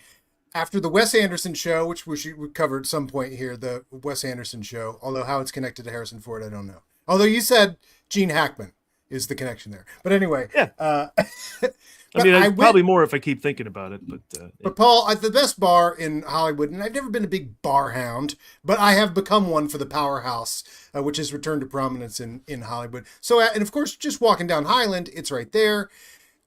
After the Wes Anderson show, which we covered at some point here, the Wes Anderson show, although how it's connected to Harrison Ford, I don't know. Although you said Gene Hackman is the connection there. But anyway. Yeah. I probably more if I keep thinking about it. But Paul, at the best bar in Hollywood, and I've never been a big bar hound, but I have become one for the Powerhouse, which has returned to prominence in Hollywood. So, and of course, just walking down Highland, it's right there.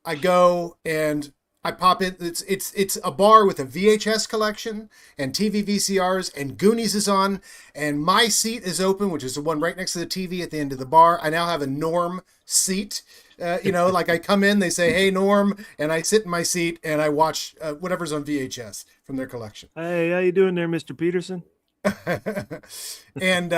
I go and I pop in. It's a bar with a VHS collection and TV VCRs, and Goonies is on, and my seat is open, which is the one right next to the TV at the end of the bar. I now have a Norm seat. Like I come in, they say, "Hey, Norm," and I sit in my seat and I watch whatever's on VHS from their collection. Hey, how you doing there, Mr. Peterson? And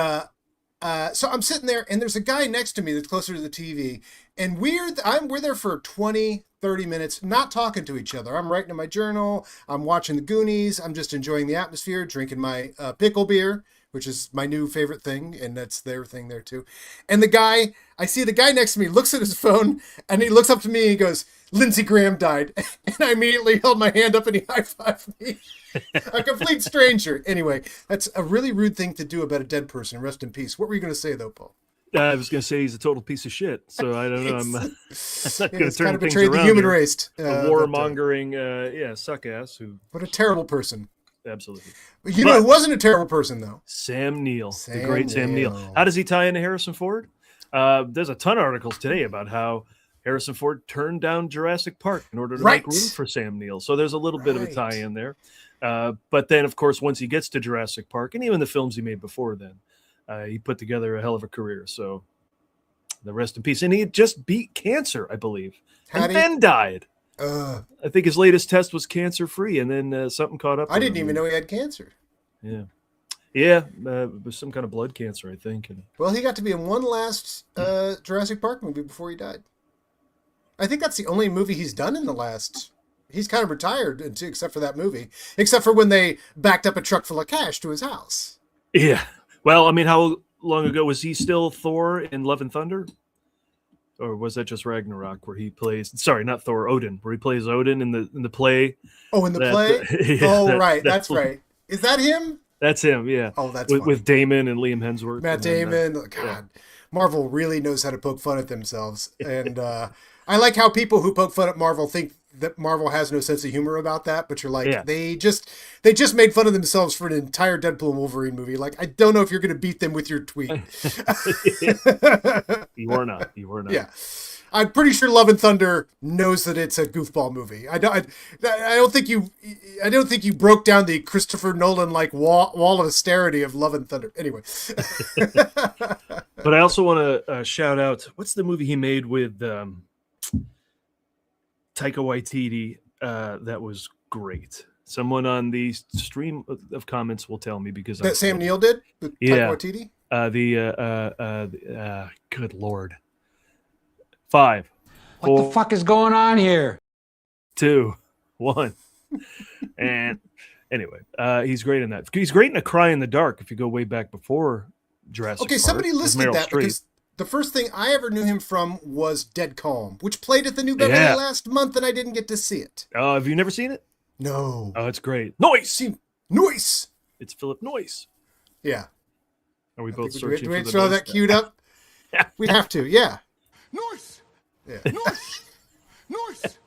so I'm sitting there, and there's a guy next to me that's closer to the TV, and we're there for 20, 30 minutes, not talking to each other. I'm writing in my journal. I'm watching the Goonies. I'm just enjoying the atmosphere, drinking my pickle beer, which is my new favorite thing, and that's their thing there too. And I see the guy next to me looks at his phone, and he looks up to me and he goes, "Lindsey Graham died." And I immediately held my hand up and he high-fived me. A complete stranger. Anyway, that's a really rude thing to do about a dead person. Rest in peace. What were you going to say, though, Paul? I was going to say he's a total piece of shit. So I don't know. I'm not going to turn kind of things betrayed around the human here. race. A warmongering, suck ass. What a terrible person. Absolutely. You know who wasn't a terrible person, though? Sam Neill, the great Sam Neill. How does he tie into Harrison Ford? There's a ton of articles today about how Harrison Ford turned down Jurassic Park in order to make room for Sam Neill. So there's a little bit of a tie in there. But then, of course, once he gets to Jurassic Park, and even the films he made before then, he put together a hell of a career. So the rest in peace. And he just beat cancer, I believe, then died. I think his latest test was cancer-free, and then something caught up. I didn't even know he had cancer. Yeah. Yeah, it was some kind of blood cancer, I think. Well, he got to be in one last Jurassic Park movie before he died. I think that's the only movie he's done in the last... He's kind of retired, except for that movie. Except for when they backed up a truck full of cash to his house. Yeah. Well, I mean, how long ago was he still Thor in Love and Thunder? or was that just Ragnarok where he plays? Sorry, not Thor. Odin, where he plays Odin in the play. Oh, in the play. Right. That's right. Is that him? That's him. Yeah. Oh, that's with Damon and Liam Hemsworth. Matt Damon. God, yeah. Marvel really knows how to poke fun at themselves, and I like how people who poke fun at Marvel think that Marvel has no sense of humor about that. But you're like, they just made fun of themselves for an entire Deadpool and Wolverine movie. Like, I don't know if you're going to beat them with your tweet. You are not. Yeah. I'm pretty sure Love and Thunder knows that it's a goofball movie. I don't think you broke down the Christopher Nolan like wall of austerity of Love and Thunder. Anyway. But I also want to shout out, what's the movie he made with Taika Waititi that was great. Someone on the stream of comments will tell me, because that Sam Neill did with Taika Waititi. Good Lord. 5. What the fuck is going on here? 2, 1. And anyway, he's great in that. He's great in A Cry in the Dark if you go way back before Jurassic Park. Okay, somebody listed that because the first thing I ever knew him from was Dead Calm, which played at the New Beverly last month, and I didn't get to see it. Oh, have you never seen it? No. Oh, it's great. Noise! Noise! It's Philip Noyce. Yeah. Are we both searching do we throw that queued up? We'd have to, yeah. Noise! Yeah. Noise! Noise!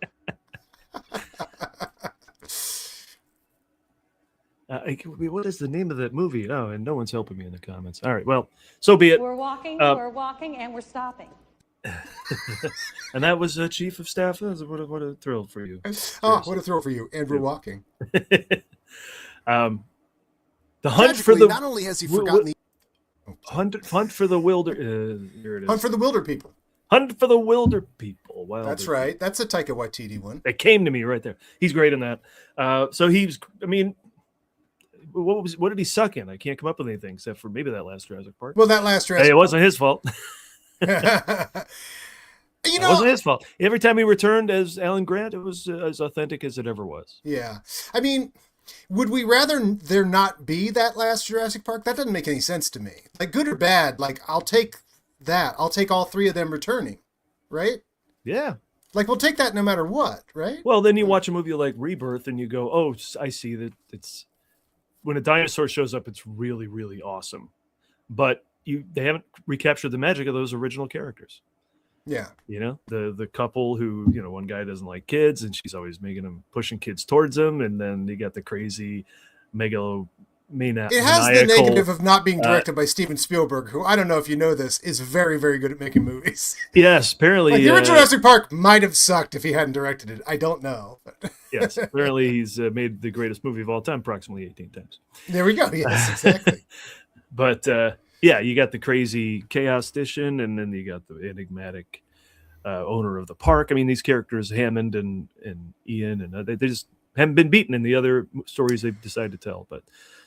What is the name of that movie? Oh, and no one's helping me in the comments. All right, well, so be it. We're walking, and we're stopping. And that was Chief of Staff. What a thrill for you. Oh, what a thrill for you. And we're walking. The hunt for the... Not only has he forgotten Hunt for the Wilder... here it is. Hunt for the Wilder People. Hunt for the Wilder People. Wilder That's right. That's a Taika Waititi one. It came to me right there. He's great in that. So he's... I mean... What did he suck in? I can't come up with anything except for maybe that last Jurassic Park. Well, that last Jurassic Hey, it wasn't his fault. It wasn't his fault. Every time he returned as Alan Grant, it was as authentic as it ever was. Yeah. I mean, would we rather there not be that last Jurassic Park? That doesn't make any sense to me. Like, good or bad, like, I'll take that. I'll take all three of them returning, right? Yeah. Like, we'll take that no matter what, right? Well, then you watch a movie like Rebirth and you go, oh, I see that it's... When a dinosaur shows up, it's really, really awesome. But they haven't recaptured the magic of those original characters. Yeah. You know, the couple who, one guy doesn't like kids and she's always pushing kids towards him. And then you got the crazy megalomaniac. It has the negative of not being directed by Steven Spielberg, who, I don't know if you know this, is very, very good at making movies. Yes, apparently. Like, the original Jurassic Park might have sucked if he hadn't directed it. I don't know. Yes, apparently he's made the greatest movie of all time approximately 18 times. There we go. Yes, exactly. But yeah, you got the crazy chaostician, and then you got the enigmatic owner of the park. I mean, these characters, Hammond and Ian, and they just haven't been beaten in the other stories they've decided to tell. But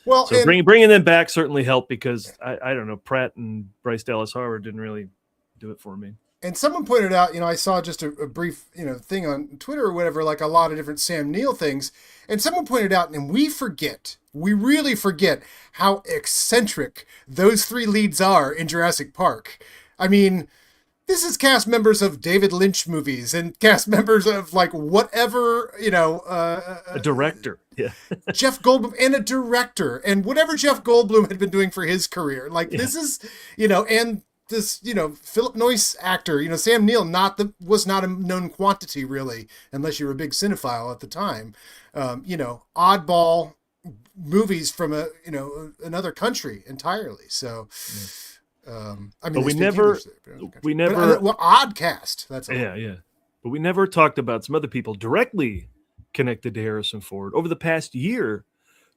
so bringing them back certainly helped, because I don't know, Pratt and Bryce Dallas Howard didn't really do it for me. And someone pointed out, I saw just a brief, thing on Twitter or whatever, like a lot of different Sam Neill things. And someone pointed out, and we really forget how eccentric those three leads are in Jurassic Park. I mean, this is cast members of David Lynch movies and cast members of like whatever, a director. Yeah. Jeff Goldblum, and a director, and whatever Jeff Goldblum had been doing for his career. Like, this is, and this, Philip Noyce actor, Sam Neill, was not a known quantity really, unless you were a big cinephile at the time. Oddball movies from another country entirely. So, I mean, but we never, odd cast. That's all. Yeah. But we never talked about some other people directly connected to Harrison Ford over the past year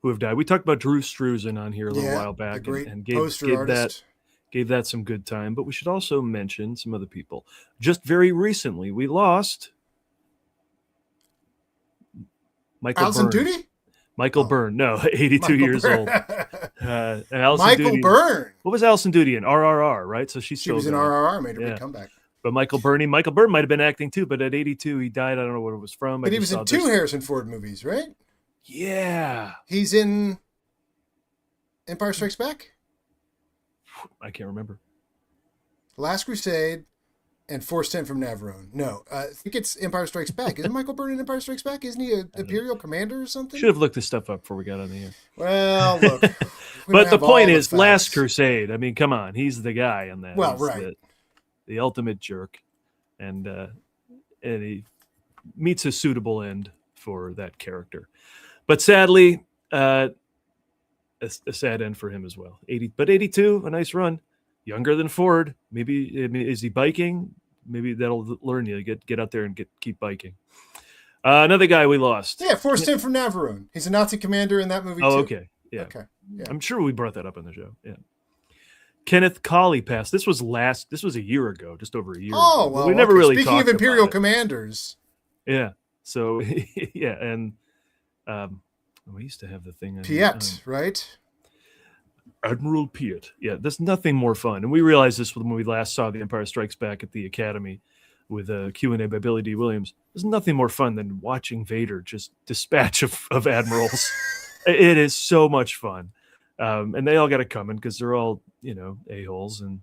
who have died. We talked about Drew Struzan on here a little while back, and gave that some good time. But we should also mention some other people. Just very recently, we lost Alison Doody? Michael Byrne. No, 82 years old. Michael Byrne. What was Alison Doody in? RRR, right? So she was in RRR, made a big comeback. But Michael Byrne might have been acting too, but at 82 he died. I don't know what it was from. But he was in 2 Harrison Ford movies, right? Yeah. He's in Empire Strikes Back? I can't remember. Last Crusade And Force 10 from Navarone. No, I think it's Empire Strikes Back. Isn't Michael Byrne in Empire Strikes Back? Isn't he an Imperial commander or something? Should have looked this stuff up before we got on the air. Well, look. But the point is, Last Crusade. I mean, come on, he's the guy on that. Well, He's right. the ultimate jerk, and he meets a suitable end for that character. But sadly, a sad end for him as well. 82, a nice run. Younger than Ford. Maybe, I mean, is he biking? Maybe that'll learn you to get out there and keep biking. Another guy we lost. Yeah, Force 10 from Navarone. He's a Nazi commander in that movie too. Oh, okay. Yeah. Okay. Yeah. I'm sure we brought that up on the show. Yeah. Kenneth Colley passed. This was a year ago, just over a year Oh, ago. well, We never really Speaking talked of Imperial about it. commanders. Yeah. So, yeah. And we used to have the thing. Piet, right? Admiral Piet. Yeah, there's nothing more fun. And we realized this when we last saw The Empire Strikes Back at the Academy with a Q&A by Billy D. Williams. There's nothing more fun than watching Vader just dispatch of admirals. It is so much fun. And they all got it coming because they're all, a-holes. And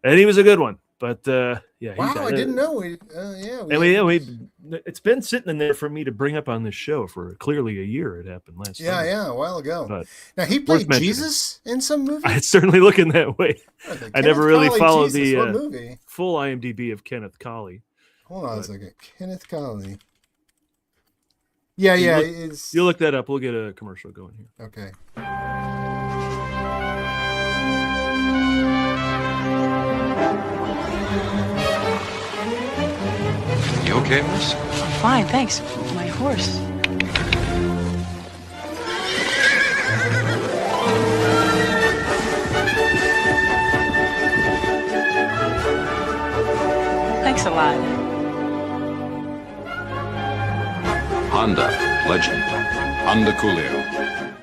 he was a good one. But, yeah. Wow, I didn't know. It's been sitting in there for me to bring up on this show for clearly a year. It happened last Yeah, summer. yeah, a while ago. But now, he played mentioning. Jesus in some movie? It's certainly looking that way. I never really followed Jesus, what the movie? full IMDb of Kenneth Colley. Hold on a second. Kenneth Colley. Yeah, You look that up. We'll get a commercial going here. Okay. You okay, miss? I'm fine, thanks. My horse. Thanks a lot. Honda, legend. Honda Coolio.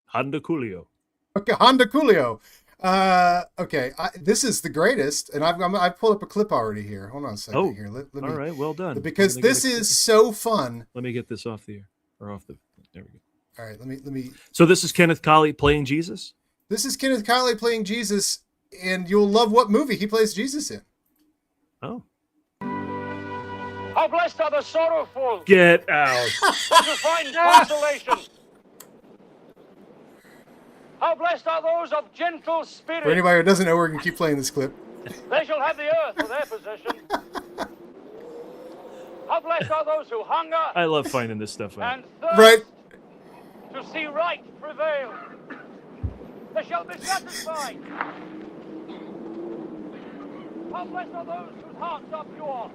Honda Coolio. Okay, Honda Coolio. Okay, this is the greatest, and I've pulled up a clip already here. Hold on a second here. Let me, all right, well done. Because this is so fun. Let me get this off the air, or off the. There we go. All right, let me. So this is Kenneth Colley playing Jesus. This is Kenneth Colley playing Jesus, and you'll love what movie he plays Jesus in. Oh. How blessed are the sorrowful. Get out. To find consolation. How blessed are those of gentle spirit. For anybody who doesn't know, we're going to keep playing this clip. They shall have the earth for their possession. How blessed are those who hunger. I love finding this stuff out. And thirst Right. to see right prevail. They shall be satisfied. How blessed are those whose hearts are pure.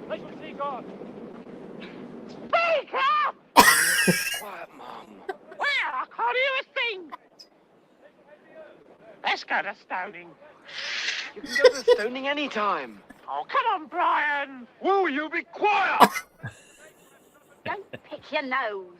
They shall see God. Speak up! Quiet, Mum. Well, I can't hear a thing. Let's go to stoning. You can go to stoning anytime. Oh, come on, Brian. Will you be quiet? Don't pick your nose.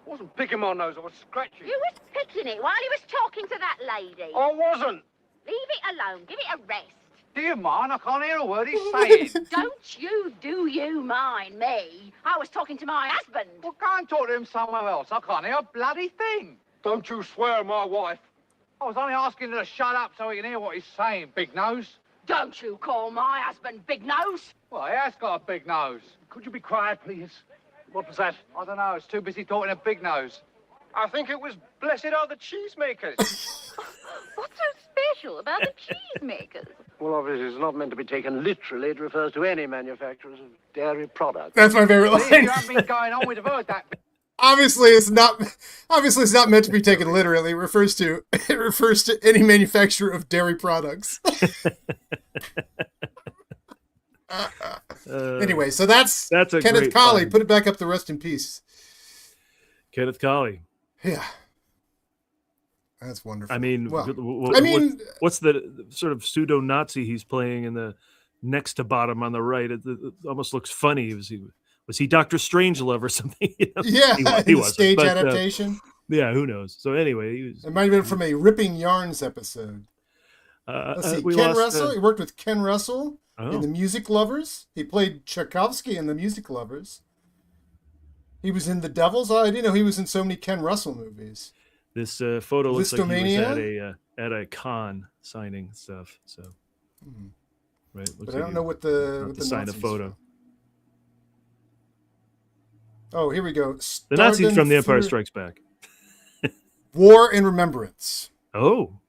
I wasn't picking my nose, I was scratching. You was picking it while he was talking to that lady. I wasn't. Leave it alone. Give it a rest. Do you mind? I can't hear a word he's saying. Don't you mind me? I was talking to my husband. Well, go and talk to him somewhere else. I can't hear a bloody thing. Don't you swear at my wife. I was only asking her to shut up so he can hear what he's saying, big nose. Don't you call my husband Big Nose. Well, he has got a big nose. Could you be quiet, please? What was that? I don't know. It's too busy talking to Big Nose. I think it was blessed are the cheesemakers. What's so special about the cheesemakers? Well, obviously, it's not meant to be taken literally. It refers to any manufacturers of dairy products. That's my favorite line. You haven't been going on with the word that. Obviously, it's not meant to be taken literally. It refers to any manufacturer of dairy products. Anyway, so that's a Kenneth great Colley. find. Put it back up to rest in peace. Kenneth Colley. Yeah. That's wonderful. I mean, well, what's the sort of pseudo-Nazi he's playing in the next to bottom on the right? It almost looks funny. Was he Dr. Strangelove or something? You know? Yeah, he the wasn't, stage but, adaptation. Yeah, who knows? So anyway, it might have been from a Ripping Yarns episode. Let's see. Ken Russell. He worked with Ken Russell in The Music Lovers. He played Tchaikovsky in The Music Lovers. He was in The Devils. I didn't know he was in so many Ken Russell movies. This photo looks like he was at at a con signing stuff. So, right. But I don't know what the sign a Nazis photo. from. Oh, here we go. The Nazis Starden from The Empire Fuhrer- Strikes Back. War in Remembrance. Oh,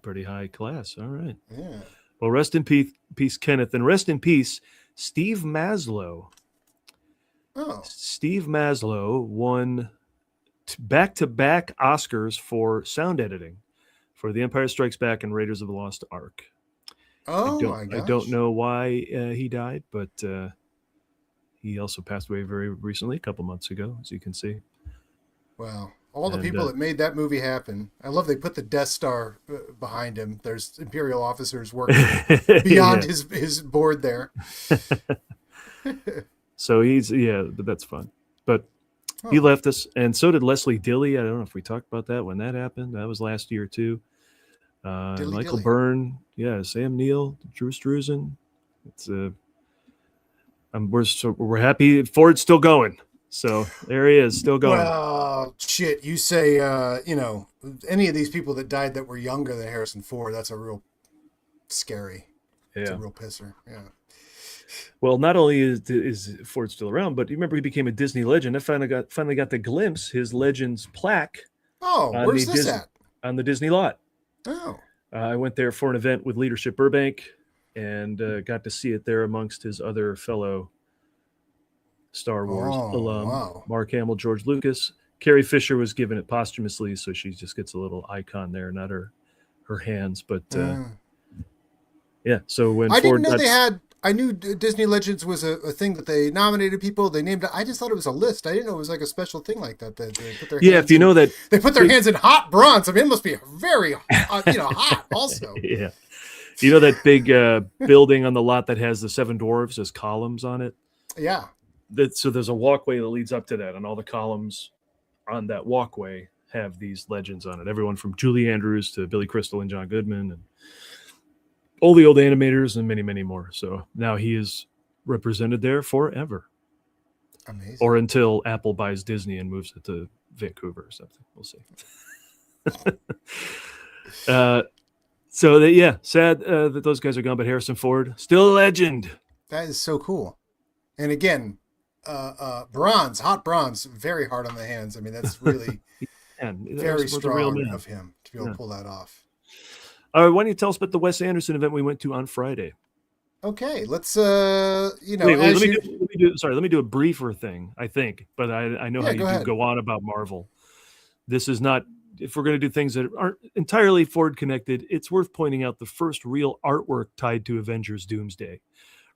pretty high class. All right. Yeah. Well, rest in peace, Kenneth, and rest in peace, Steve Maslow. Oh. Steve Maslow won back-to-back Oscars for sound editing for The Empire Strikes Back and Raiders of the Lost Ark. Oh, my gosh. I don't know why he died, but he also passed away very recently, a couple months ago, as you can see. Wow. All the people that made that movie happen. I love they put the Death Star behind him. There's Imperial officers working beyond his board there. So but that's fun. But he left us, and so did Leslie Dilley. I don't know if we talked about that when that happened. That was last year too. Michael Byrne, Sam Neill, Drew Struzan. It's we're happy Ford's still going. So there he is, still going. Well, shit, you say, any of these people that died that were younger than Harrison Ford, that's a real scary. It's a real pisser. Yeah. Well, not only is Ford still around, but you remember he became a Disney legend. I finally got the glimpse, his Legends plaque. Oh, where's this at? On the Disney lot. Oh. I went there for an event with Leadership Burbank and got to see it there amongst his other fellow Star Wars alum, wow. Mark Hamill, George Lucas. Carrie Fisher was given it posthumously, so she just gets a little icon there, not her hands. But so when I Ford didn't know I knew Disney Legends was a thing that they nominated people. They named it. I just thought it was a list. I didn't know it was like a special thing like that. They put their hands if you know that they put their hands in hot bronze. I mean, it must be very hot also. Yeah, you know that big building on the lot that has the 7 dwarves as columns on it. Yeah. So there's a walkway that leads up to that, and all the columns on that walkway have these legends on it. Everyone from Julie Andrews to Billy Crystal and John Goodman, and all the old animators, and many, many more. So now he is represented there forever. Amazing. Or until Apple buys Disney and moves it to Vancouver or something. We'll see. Sad that those guys are gone, but Harrison Ford, still a legend. That is so cool. And again, bronze, hot bronze, very hard on the hands. I mean, that's really very strong of him to be able to pull that off. All right, why don't you tell us about the Wes Anderson event we went to on Friday? Okay, let's let me do a briefer thing, I think, but I know how you go on about Marvel. This is not, if we're going to do things that aren't entirely Ford connected, it's worth pointing out the first real artwork tied to Avengers Doomsday,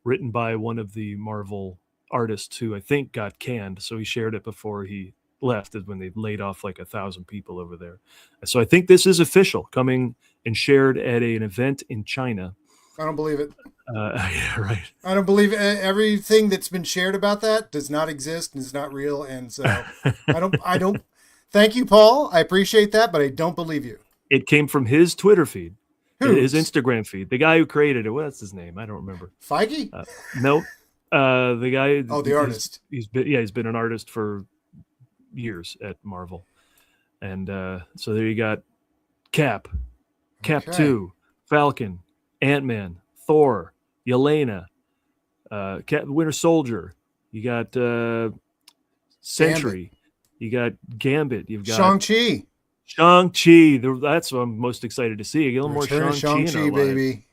written by one of the Marvel artists who I think got canned. So he shared it before he left, when they laid off like 1,000 people over there. So I think this is official, coming and shared at an event in China. I don't believe it. Yeah, right. I don't believe everything that's been shared about that does not exist and is not real. And so I don't, thank you, Paul. I appreciate that, but I don't believe you. It came from his Twitter feed, his Instagram feed. The guy who created it, what's his name? I don't remember. Feige? No. The guy. Oh, the artist. He's been an artist for years at Marvel. And so there you got Cap 2, Falcon, Ant-Man, Thor, Yelena, Winter Soldier. You got Sentry. Gambit. You got Gambit. You've got Shang-Chi. That's what I'm most excited to see. A little more Shang-Chi, baby.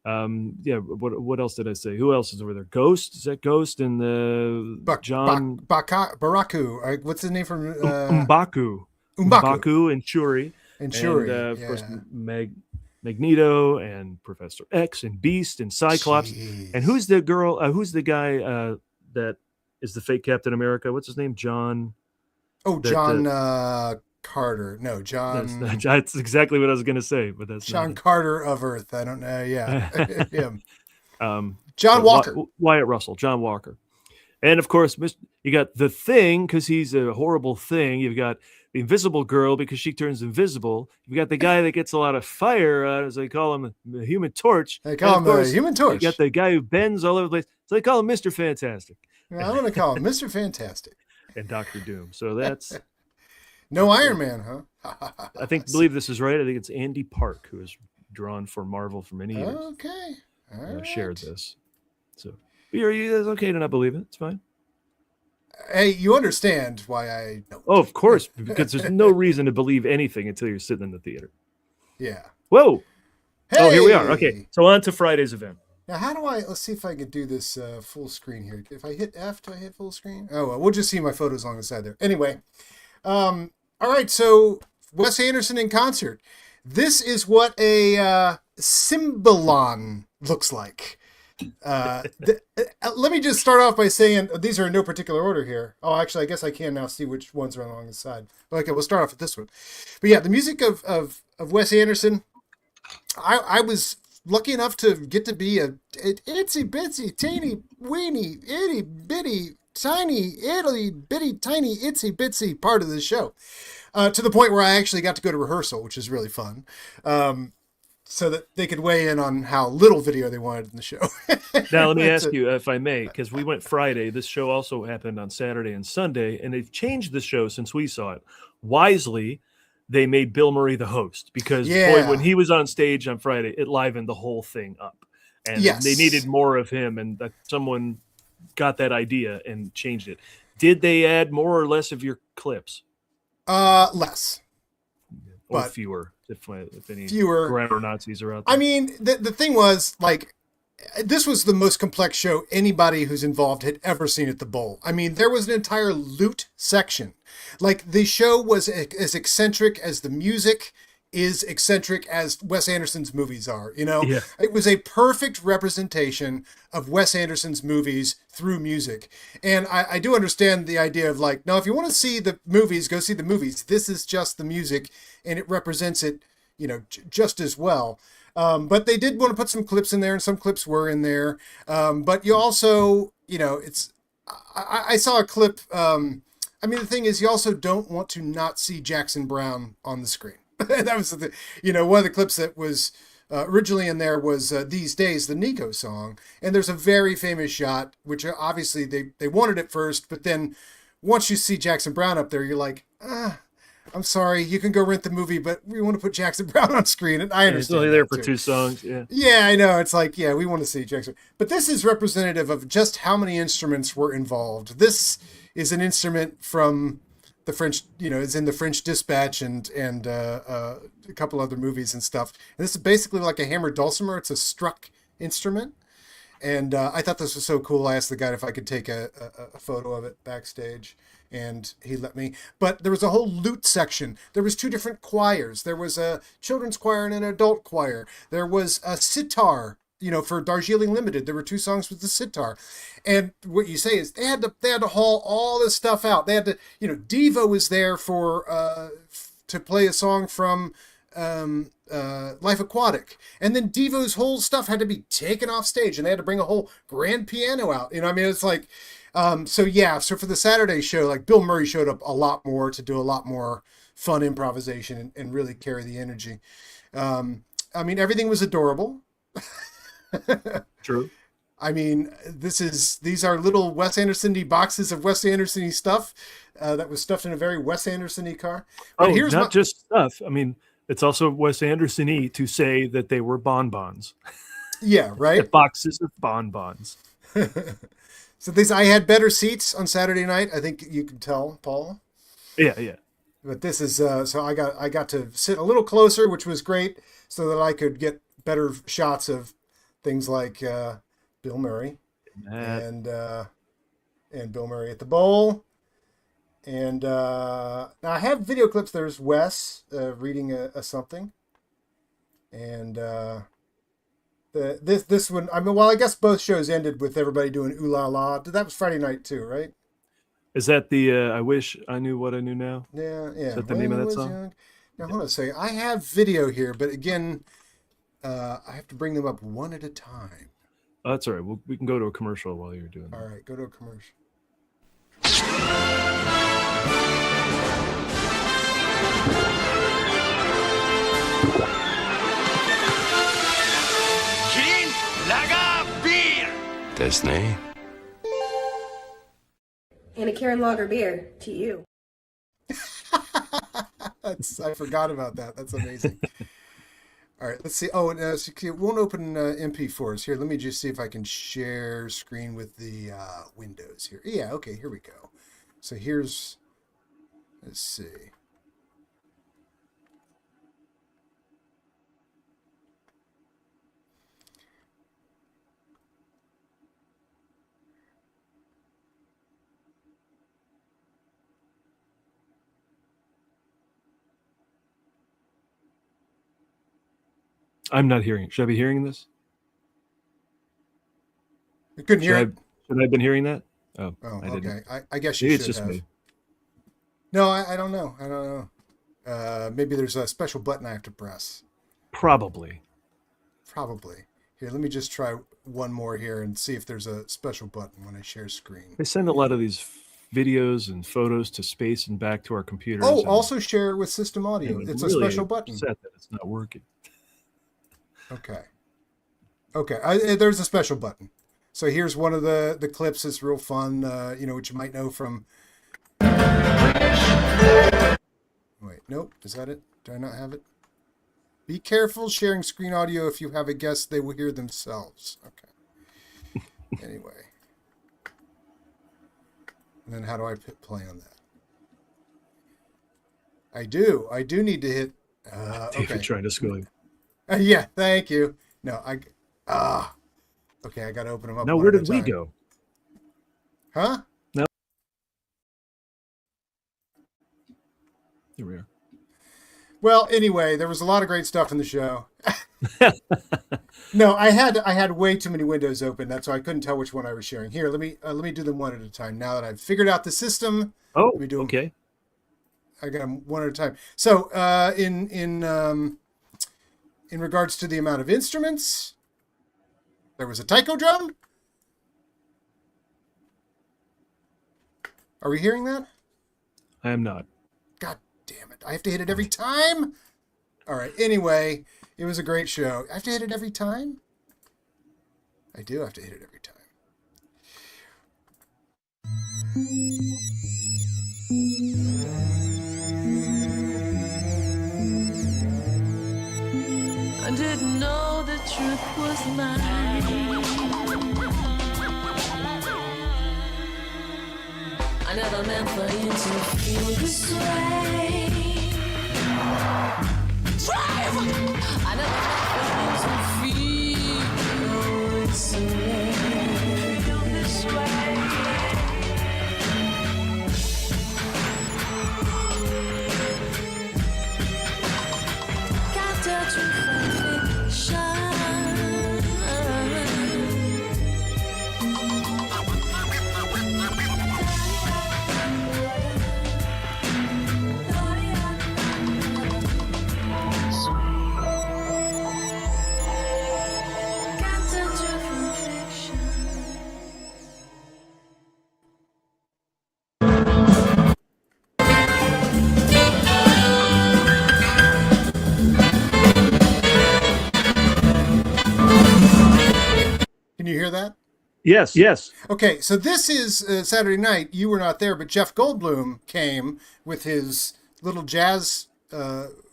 What else did I say? Who else is over there? Ghost? Is that Ghost and the John Baraku? What's his name from M'Baku and Shuri. And of course Magneto and Professor X and Beast and Cyclops. Jeez. And who's the girl? Who's the guy that is the fake Captain America? What's his name? John. Oh, John Carter. No, John. That's exactly what I was going to say, but that's John Carter of Earth. I don't know. Yeah, him. John Walker. Wyatt Russell. John Walker. And of course, you got the Thing, because he's a horrible thing. You've got the Invisible Girl, because she turns invisible. You've got the guy that gets a lot of fire, as they call him, the Human Torch. They call him the Human Torch. You got the guy who bends all over the place. So they call him Mr. Fantastic. Yeah, I'm going to call him Mr. Fantastic. And Dr. Doom. So that's... No Iron Man, huh? believe this is right. I think it's Andy Park, who has drawn for Marvel for many years. Okay. All right. Shared this. So it's okay to not believe it. It's fine. Hey, you understand why I don't. Oh, of course, because there's no reason to believe anything until you're sitting in the theater. Yeah. Whoa. Hey! Oh, here we are. Okay, so on to Friday's event. Now, let's see if I can do this full screen here. If I hit F, do I hit full screen? Oh, well, we'll just see my photos on the side there. Anyway, all right, so Wes Anderson in concert. This is what a Cymbalon looks like. Let me just start off by saying these are in no particular order here. Oh, actually, I guess I can now see which ones are along the side. Okay, we'll start off with this one. But yeah, the music of Wes Anderson, I was lucky enough to get to be a itsy bitsy teeny weeny itty bitty tiny itty bitty tiny itsy bitsy part of the show, to the point where I actually got to go to rehearsal, which is really fun, so that they could weigh in on how little video they wanted in the show. Now let me ask you, if I may, because we went Friday. This show also happened on Saturday and Sunday, and they've changed the show since we saw it. Wisely, they made Bill Murray the host, because boy, when he was on stage on Friday, it livened the whole thing up. And they needed more of him, and someone got that idea and changed it. Did they add more or less of your clips? Less. Or fewer, if any fewer grammar Nazis are out there. I mean, the thing was, like, this was the most complex show anybody who's involved had ever seen at the Bowl. I mean, there was an entire loot section. Like, the show was as eccentric as the music is eccentric as Wes Anderson's movies are, you know? Yeah. It was a perfect representation of Wes Anderson's movies through music. And I do understand the idea of, like, no, if you want to see the movies, go see the movies. This is just the music, and it represents it, you know, just as well. But they did want to put some clips in there, and some clips were in there. But you also, you know, I saw a clip. I mean, the thing is, you also don't want to not see Jackson Browne on the screen. That was the, you know, one of the clips that was originally in there was These Days, the Nico song. And there's a very famous shot, which obviously they wanted it first, but then once you see Jackson Browne up there, you're like, I'm sorry, you can go rent the movie, but we want to put Jackson Browne on screen. And I understand. He's only there for 2 songs. Yeah. Yeah, I know. It's like, yeah, we want to see Jackson. But this is representative of just how many instruments were involved. This is an instrument from the French, you know, it's in the French Dispatch and a couple other movies and stuff. And this is basically like a hammered dulcimer. It's a struck instrument. And I thought this was so cool. I asked the guy if I could take a photo of it backstage, and he let me. But there was a whole lute section. There was 2 different choirs. There was a children's choir and an adult choir. There was a sitar, you know, for Darjeeling Limited. There were 2 songs with the sitar. And what you say is they had to haul all this stuff out. They had to, you know, Devo was there for to play a song from Life Aquatic, and then Devo's whole stuff had to be taken off stage, and they had to bring a whole grand piano out. You know, I mean, it's like, so for the Saturday show, like, Bill Murray showed up a lot more to do a lot more fun improvisation and really carry the energy. I mean, everything was adorable. True. I mean, these are little Wes Anderson-y boxes of Wes Anderson-y stuff that was stuffed in a very Wes Anderson-y car. But here's not just stuff. I mean, it's also Wes Anderson-y to say that they were bonbons. Yeah, right? Boxes of bonbons. So I had better seats on Saturday night. I think you can tell, Paul. Yeah. But this is so I got to sit a little closer, which was great, so that I could get better shots of things like Bill Murray and Bill Murray at the Bowl. And now I have video clips. There's Wes reading a something, and this one. I mean, well, I guess both shows ended with everybody doing "Ooh La La." That was Friday night too, right? Is that the "I Wish I Knew What I Knew Now"? Yeah. Is that the name of that song? Now hold on a second. I have video here, but again, I have to bring them up one at a time. Oh, that's all right. We can go to a commercial while you're doing that. All right, go to a commercial. Drink lager beer. Disney. And a Karen Lager beer to you. I forgot about that. That's amazing. All right, let's see. Oh, and it won't open MP4s. Here, let me just see if I can share screen with the Windows here. Yeah, okay, here we go. So let's see. I'm not hearing it. Should I be hearing this? I couldn't hear it. Should I have been hearing that? Oh, Oh, I didn't. okay. I guess you Maybe should it's just have. me. No, I don't know. I don't know. Maybe there's a special button I have to press. Probably. Here, let me just try one more here and see if there's a special button when I share screen. They send a lot of these videos and photos to space and back to our computers. Oh, also share it with system audio. It's really a special button. upset that it's not working. Okay. There's a special button. So here's one of the clips. It's real fun, which you might know from... Wait, nope. Is that it? Do I not have it? Be careful sharing screen audio. If you have a guest, they will hear themselves. Okay. Anyway. And then how do I hit play on that? I do need to hit... David okay. trying to school you. Yeah, thank you. No, okay, I got to open them up. Now, where did we go? Huh? No. Here we are. Well, anyway, there was a lot of great stuff in the show. No, I had way too many windows open. That's why I couldn't tell which one I was sharing. Here, let me do them one at a time. Now that I've figured out the system, let me do them. Okay. I got them one at a time. So, in regards to the amount of instruments, there was a taiko drum. Are we hearing that? I am not. God damn it. I have to hit it every time? All right. Anyway, it was a great show. I have to hit it every time? I do have to hit it every time. I didn't know the truth was mine. I never meant for you to feel this way. Drive! I never meant for you to feel this way. Feel this way. Can't touch you from fiction. Can you hear that? Yes. Okay, so this is Saturday night. You were not there, but Jeff Goldblum came with his little jazz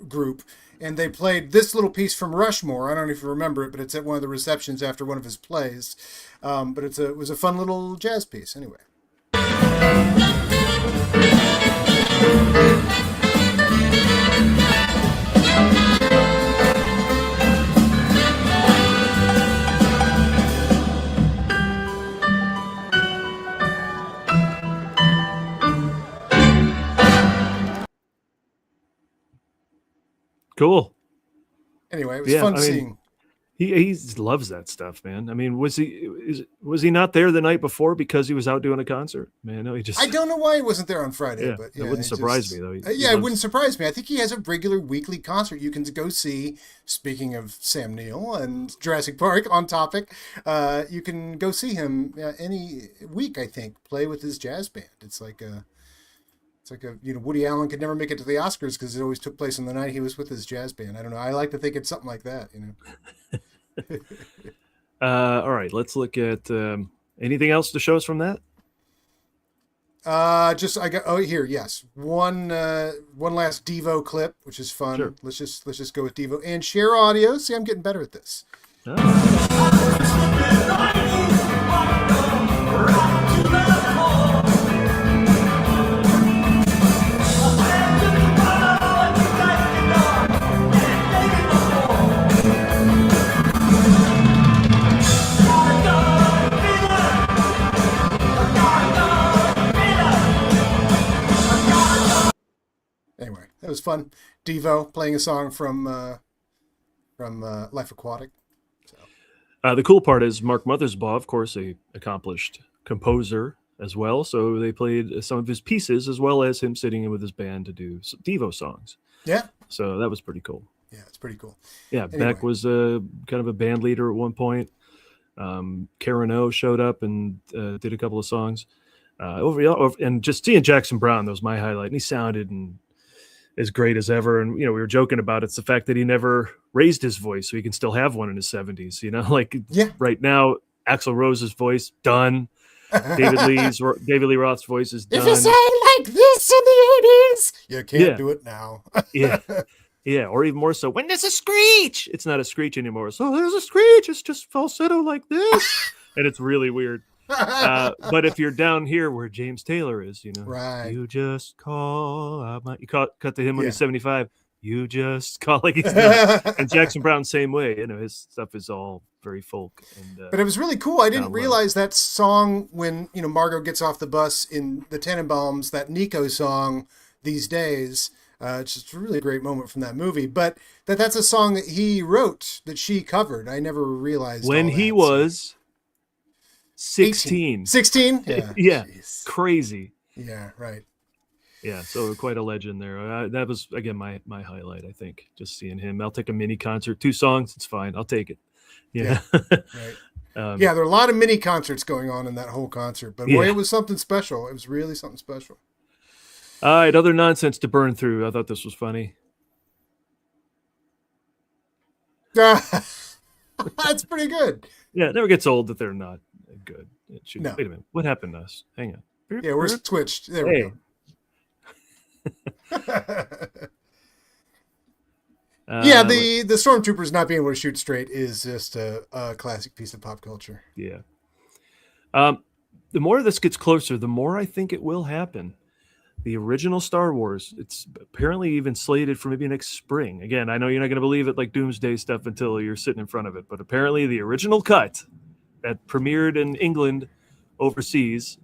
group, and they played this little piece from Rushmore. I don't know if you remember it, but it's at one of the receptions after one of his plays. But it was a fun little jazz piece anyway. Cool. Anyway, it was fun seeing. He loves that stuff, man. I mean, was he not there the night before because he was out doing a concert? Man, no, I don't know why he wasn't there on Friday, but it wouldn't surprise me though. It wouldn't surprise me. I think he has a regular weekly concert you can go see. Speaking of Sam Neill and Jurassic Park on topic, you can go see him any week. I think play with his jazz band. It's like a Woody Allen could never make it to the Oscars because it always took place on the night he was with his jazz band. I don't know. I like to think it's something like that, All right, let's look at anything else to show us from that. Here, yes. One last Devo clip, which is fun. Sure. Let's just go with Devo and share audio. See, I'm getting better at this. Anyway, that was fun. Devo playing a song from Life Aquatic. The cool part is Mark Mothersbaugh, of course, a accomplished composer as well. So they played some of his pieces as well as him sitting in with his band to do Devo songs. Yeah. So that was pretty cool. Yeah, it's pretty cool. Yeah, Anyway. Beck was kind of a band leader at one point. Karen O showed up and did a couple of songs. And just seeing Jackson Browne, that was my highlight. And he sounded as great as ever. And, we were joking about it's the fact that he never raised his voice so he can still have one in his 70s. Right now, Axl Rose's voice, done. David Lee Roth's voice is done. If you say it like this in the 80s, you can't do it now. Yeah, or even more so, when there's a screech, it's not a screech anymore. So there's a screech, it's just falsetto like this. And it's really weird. But if you're down here where James Taylor is, right. You just call out you cut to him when he's 75. You just call like he's done. And Jackson Browne, same way. His stuff is all very folk. But it was really cool. I didn't realize that song when Margot gets off the bus in the Tenenbaums, that Nico song, These Days. It's just a really great moment from that movie. But that's a song that he wrote that she covered. I never realized when he was 16. 16? Yeah. Crazy. Yeah, right. Yeah, so quite a legend there. That was, again, my highlight, I think, just seeing him. I'll take a mini concert. 2 songs, it's fine. I'll take it. Yeah. Right. There are a lot of mini concerts going on in that whole concert. But boy, it was something special. It was really something special. All right, other nonsense to burn through. I thought this was funny. That's pretty good. Yeah, it never gets old that they're not good. No. Wait a minute. What happened to us? Hang on. Yeah, we're switched. There we go. The stormtroopers not being able to shoot straight is just a classic piece of pop culture. Yeah. The more this gets closer, the more I think it will happen. The original Star Wars, it's apparently even slated for maybe next spring. Again, I know you're not going to believe it like Doomsday stuff until you're sitting in front of it, but apparently the original cut that premiered in England overseas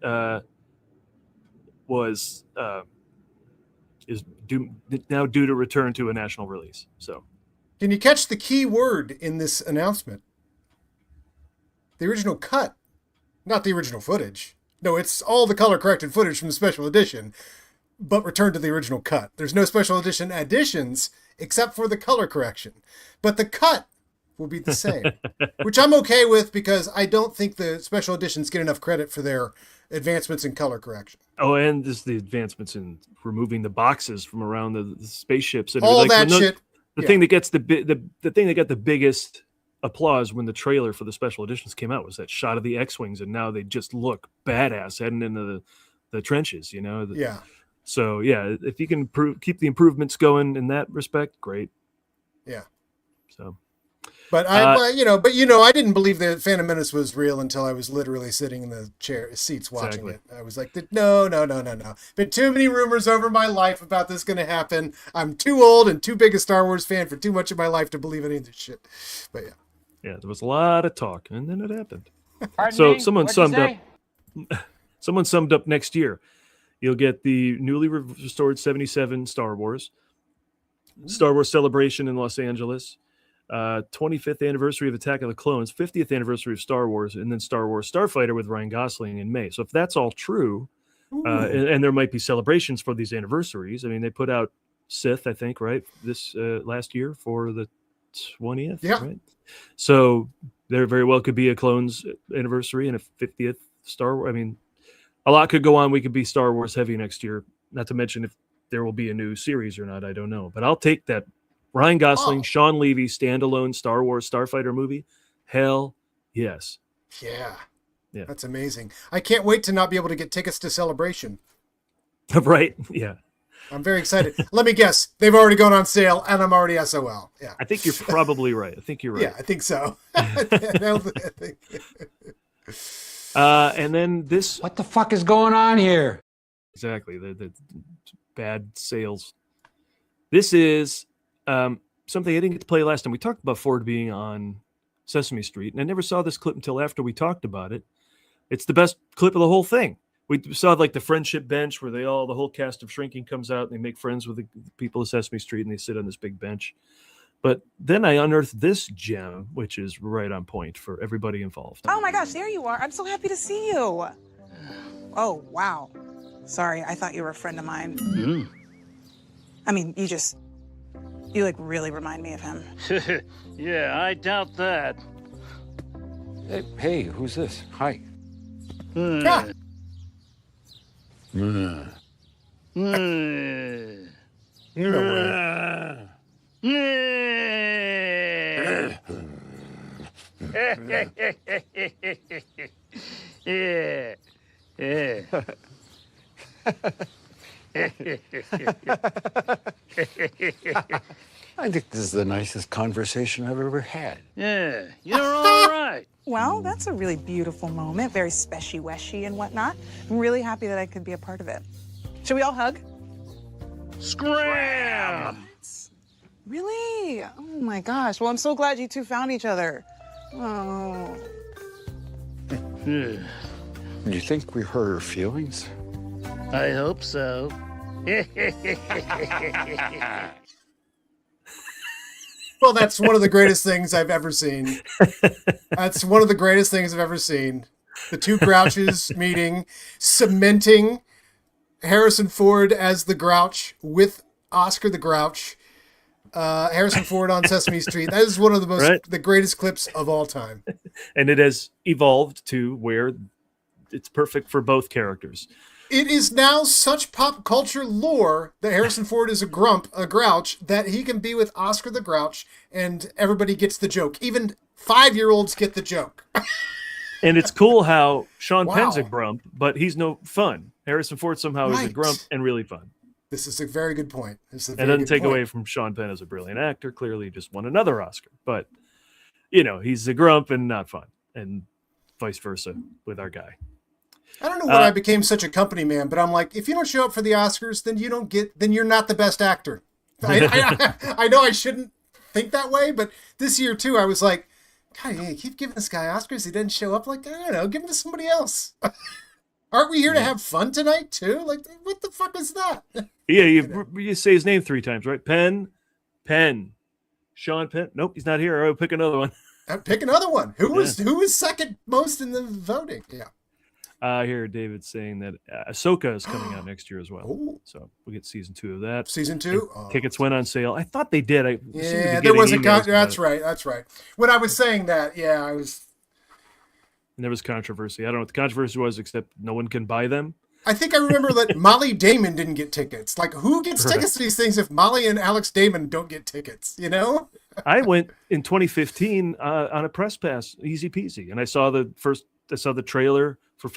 is now due to return to a national release. So, can you catch the key word in this announcement? The original cut, not the original footage. No, it's all the color corrected footage from the special edition, but returned to the original cut. There's no special edition additions except for the color correction, but the cut will be the same, which I'm okay with because I don't think the special editions get enough credit for their advancements in color correction. Oh, and just the advancements in removing the boxes from around the spaceships and all that shit. The thing that gets the thing that got the biggest applause when the trailer for the special editions came out was that shot of the X-wings, and now they just look badass heading into the trenches. Yeah. So yeah, if you can keep the improvements going in that respect, great. Yeah. So. But I didn't believe that Phantom Menace was real until I was literally sitting in the seats watching it. I was like, no. Been too many rumors over my life about this going to happen. I'm too old and too big a Star Wars fan for too much of my life to believe any of this shit. But yeah, there was a lot of talk, and then it happened. Pardon me? Someone What'd summed up next year. You'll get the newly restored 77 Star Wars Celebration in Los Angeles. 25th anniversary of Attack of the Clones, 50th anniversary of Star Wars, and then Star Wars Starfighter with Ryan Gosling in May. So if that's all true, and there might be celebrations for these anniversaries. I mean, they put out Sith, I think, right, this last year for the 20th. Yeah. Right? So there very well could be a Clones anniversary and a 50th Star Wars. I mean, a lot could go on. We could be Star Wars heavy next year. Not to mention if there will be a new series or not, I don't know. But I'll take that. Ryan Gosling, Sean Levy, standalone Star Wars Starfighter movie. Hell yes. Yeah. That's amazing. I can't wait to not be able to get tickets to Celebration Right? Yeah. I'm very excited. Let me guess. They've already gone on sale, and I'm already SOL. Yeah. I think you're probably right. I think you're right. Yeah, I think so. And then this. What the fuck is going on here? Exactly. The bad sales. This is something I didn't get to play last time. We talked about Ford being on Sesame Street, and I never saw this clip until after we talked about it. It's the best clip of the whole thing. We saw like the friendship bench where the whole cast of Shrinking comes out and they make friends with the people of Sesame Street and they sit on this big bench. But then I unearthed this gem, which is right on point for everybody involved. Oh my gosh, there you are. I'm so happy to see you. Oh, wow. Sorry, I thought you were a friend of mine. Mm. I mean, you like really remind me of him. Yeah, I doubt that. Hey, who's this? Hi. Ah. Yeah. I think this is the nicest conversation I've ever had. Yeah, you're all right. Well, that's a really beautiful moment, very speshy-weshy and whatnot. I'm really happy that I could be a part of it. Should we all hug? Scram! Really? Oh my gosh. Well, I'm so glad you two found each other. Oh. Do you think we hurt her feelings? I hope so. Well, that's one of the greatest things I've ever seen. That's one of the greatest things I've ever seen. The two Grouches meeting, cementing Harrison Ford as the Grouch with Oscar the Grouch. Harrison Ford on Sesame Street. That is one of the greatest clips of all time. And it has evolved to where it's perfect for both characters. It is now such pop culture lore that Harrison Ford is a Grouch, that he can be with Oscar the Grouch and everybody gets the joke. Even 5-year-olds get the joke. And it's cool how Sean Penn's a grump, but he's no fun. Harrison Ford somehow is a grump and really fun. This is a very good point. It doesn't take away from Sean Penn as a brilliant actor. Clearly just won another Oscar. But, he's a grump and not fun. And vice versa with our guy. I don't know when I became such a company man, but I'm like, if you don't show up for the Oscars, then you're not the best actor. I know I shouldn't think that way, but this year too, I was like, God, you keep giving this guy Oscars. He didn't show up. Like, I don't know, give him to somebody else. Aren't we here to have fun tonight too? Like, what the fuck is that? Yeah, you say his name 3 times, right? Penn, Sean Penn. Nope, he's not here. I'll pick another one. Pick another one. Who was second most in the voting? Yeah. I hear David saying that Ahsoka is coming out next year as well. Ooh. So we'll get season 2 of that. Season 2? Tickets went on sale. I thought they did. There was that's right. When I was saying that, I was. And there was controversy. I don't know what the controversy was, except no one can buy them. I think I remember that Molly Damon didn't get tickets. Like, who gets tickets to these things if Molly and Alex Damon don't get tickets? I went in 2015 on a press pass, easy peasy, and I saw the trailer for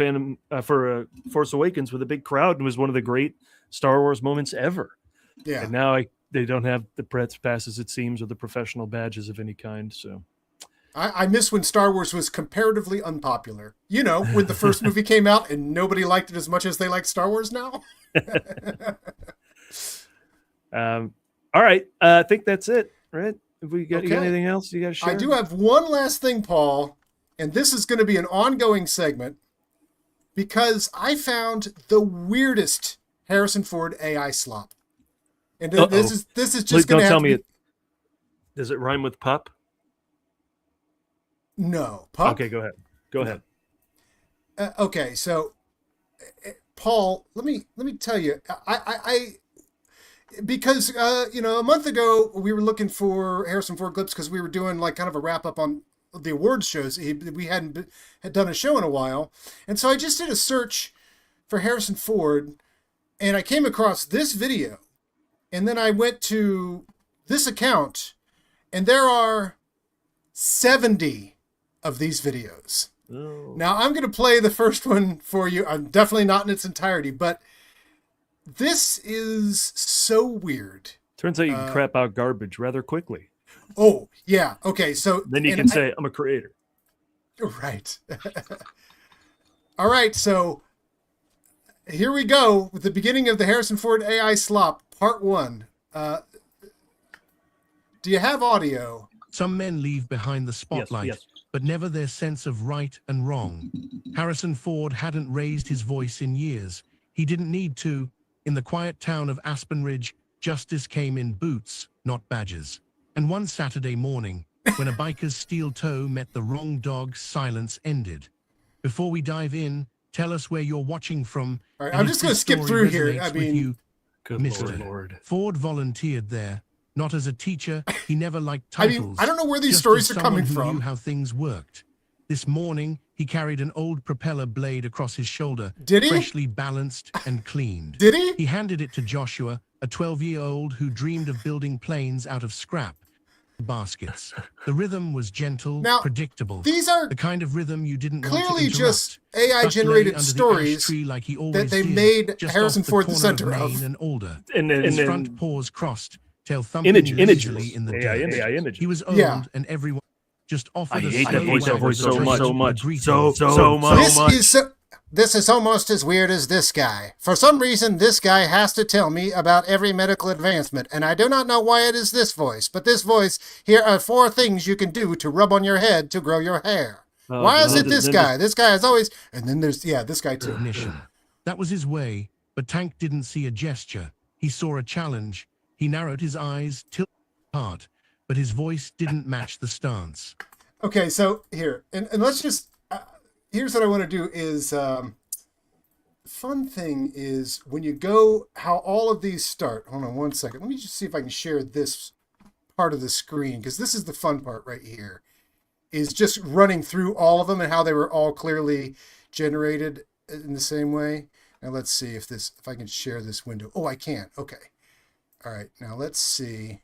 Force Awakens with a big crowd, and it was one of the great Star Wars moments ever. Yeah. And now they don't have the press passes, it seems, or the professional badges of any kind. So I miss when Star Wars was comparatively unpopular. When the first movie came out and nobody liked it as much as they like Star Wars now. All right. I think that's it, right? Have you got anything else you got to share? I do have one last thing, Paul, and this is going to be an ongoing segment because I found the weirdest Harrison Ford AI slop. And this is just going to tell me it. Does it rhyme with pup? No. Pup? Okay, go ahead. Okay, so Paul, let me tell you, because a month ago we were looking for Harrison Ford clips because we were doing like kind of a wrap up on the awards shows. We had done a show in a while, and so I just did a search for Harrison Ford, and I came across this video, and then I went to this account, and there are 70 of these videos. Oh. Now I'm going to play the first one for you. I'm definitely not in its entirety, but This is so weird. Turns out you can crap out garbage rather quickly. Oh, yeah. Okay, so... Then you can say, I'm a creator. Right. All right, so here we go with the beginning of the Harrison Ford AI slop, part 1. Do you have audio? Some men leave behind the spotlight, yes. but never their sense of right and wrong. Harrison Ford hadn't raised his voice in years. He didn't need to. In the quiet town of Aspen Ridge, justice came in boots, not badges. And one Saturday morning, when a biker's steel toe met the wrong dog, silence ended. Before we dive in, tell us where you're watching from. All right, I'm just going to skip through here. I mean, good Mr. Lord. Ford volunteered there. Not as a teacher, he never liked titles. I don't know where these just stories as are coming someone who from. knew how things worked. This morning, he carried an old propeller blade across his shoulder, Did he? freshly balanced and cleaned. Did he? He handed it to Joshua, a 12-year-old who dreamed of building planes out of scrap baskets. The rhythm was gentle, Now, predictable. These are the kind of rhythm you didn't clearly want to just interrupt. AI-generated Buck lay under the ash stories tree like he that always they did, made just Harrison off the Ford the corner center of of. Maine and Alder. And then His front paws crossed, tail thumping images leisurely in the AI dirt. images. He was old, Yeah. and everyone just offered I a hate that slow voice wag of so the much. greeting. So much. This is almost as weird as this guy. For some reason, this guy has to tell me about every medical advancement, and I do not know why it is this voice. But this voice, here are 4 things you can do to rub on your head to grow your hair. Why is it this guy? This guy is always... And then there's, this guy too. That was his way, but Tank didn't see a gesture. He saw a challenge. He narrowed his eyes, tilted apart, but his voice didn't match the stance. Okay, so here, and let's just... here's what I want to do is... fun thing is when you go... How all of these start. Hold on one second. Let me just see if I can share this part of the screen, because this is the fun part right here. Is just running through all of them and how they were all clearly generated in the same way. Now let's see if I can share this window. Oh, I can. Okay. All right. Now let's see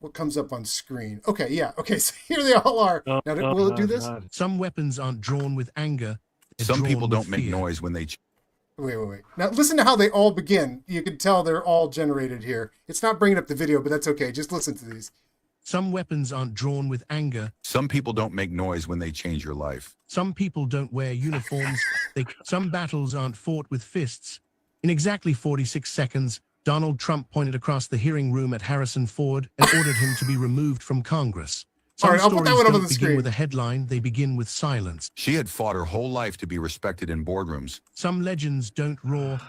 what comes up on screen. Okay. Yeah. Okay. So here they all are. Now, will it do this? Some weapons aren't drawn with anger. Some people don't make noise when they... Wait. Now listen to how they all begin. You can tell they're all generated here. It's not bringing up the video, but that's okay. Just listen to these. Some weapons aren't drawn with anger. Some people don't make noise when they change your life. Some people don't wear uniforms. Some battles aren't fought with fists. In exactly 46 seconds, Donald Trump pointed across the hearing room at Harrison Ford and ordered him to be removed from Congress. Some all right, I'll put that one up on the begin screen. with a headline, they begin with silence. She had fought her whole life to be respected in boardrooms. Some legends don't roar.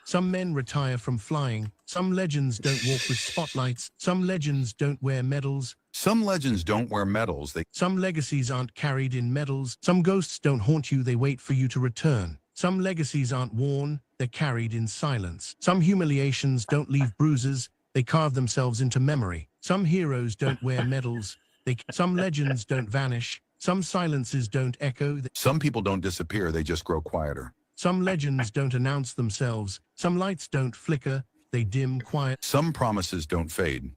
Some men retire from flying. Some legends don't walk with spotlights. Some legends don't wear medals. Some legends don't wear medals. Some legacies aren't carried in medals. Some ghosts don't haunt you. They wait for you to return. Some legacies aren't worn. They're carried in silence. Some humiliations don't leave bruises. They carve themselves into memory. Some heroes don't wear medals. Some legends don't vanish. Some silences don't echo. Some people don't disappear. They just grow quieter. Some legends don't announce themselves. Some lights don't flicker. They dim quiet. Some promises don't fade.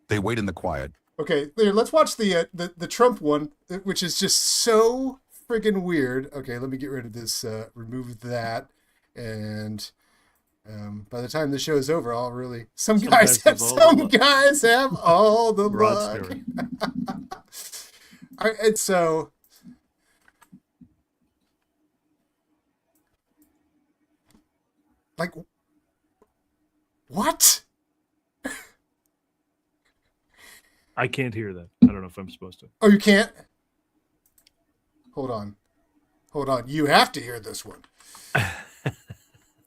They wait in the quiet. Okay, here, let's watch the Trump one, which is just so friggin' weird. Okay, let me get rid of this, remove that, and by the time the show is over, I'll really... Some guys have all the luck. All right, and so... Like, what? I can't hear that. I don't know if I'm supposed to. Oh, you can't? Hold on. You have to hear this one.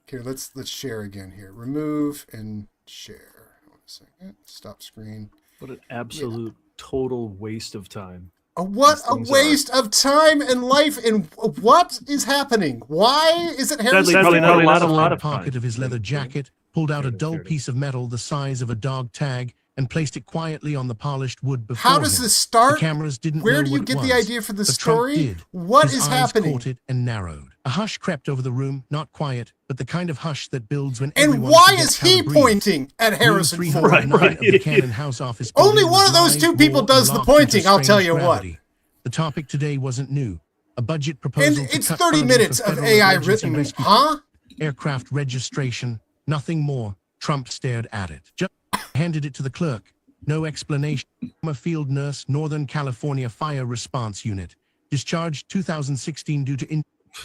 Here, let's share again here. Remove and share. Hold a second. Stop screen. What an absolute total waste of time. What a waste of time and life. And what is happening? Why is it Harrison? Probably not a lot of pocket of his leather jacket, pulled out a dull piece of metal the size of a dog tag, and placed it quietly on the polished wood before How does him. this start? The cameras didn't Where know do you what get it the was, idea for the but Trump story? did. What His is eyes happening? Caught it and narrowed. A hush crept over the room, not quiet, but the kind of hush that builds when And everyone why forgets is how to he breathe. pointing at Harrison Room Ford? 309 of the Cannon House office Only building one of was those two live, people raw, does and the locked into pointing, I'll tell strange you what. gravity. The topic today wasn't new. A budget proposal And to it's cut 30 funding minutes for of federal AI emergency written, rescue, huh? aircraft registration, Nothing more. Trump stared at it. Just handed it to the clerk. No explanation. I'm a field nurse, Northern California Fire Response Unit. Discharged 2016 due to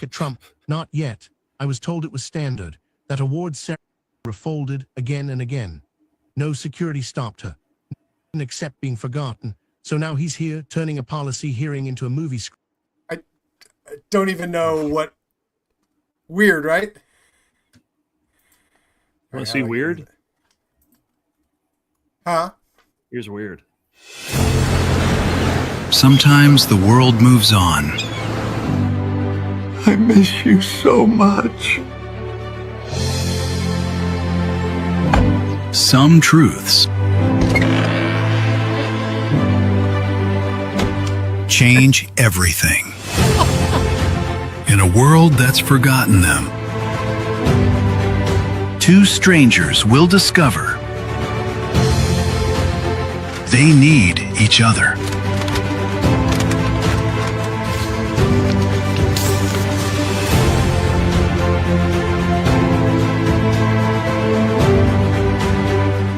Trump. Not yet. I was told it was standard. That awards ceremony refolded again and again. No security stopped her, except being forgotten. So now he's here, turning a policy hearing into a movie script. I don't even know what. Weird, right? Want to see weird? Huh? Here's weird. Sometimes the world moves on. I miss you so much. Some truths change everything. In a world that's forgotten them, two strangers will discover they need each other.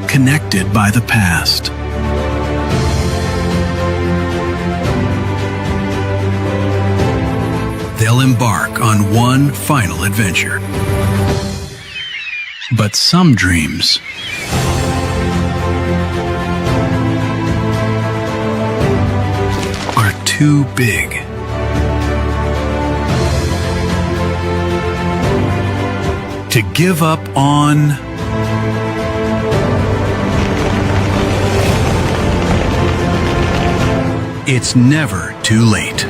Connected by the past. They'll embark on one final adventure. But some dreams are too big. To give up on. It's never too late.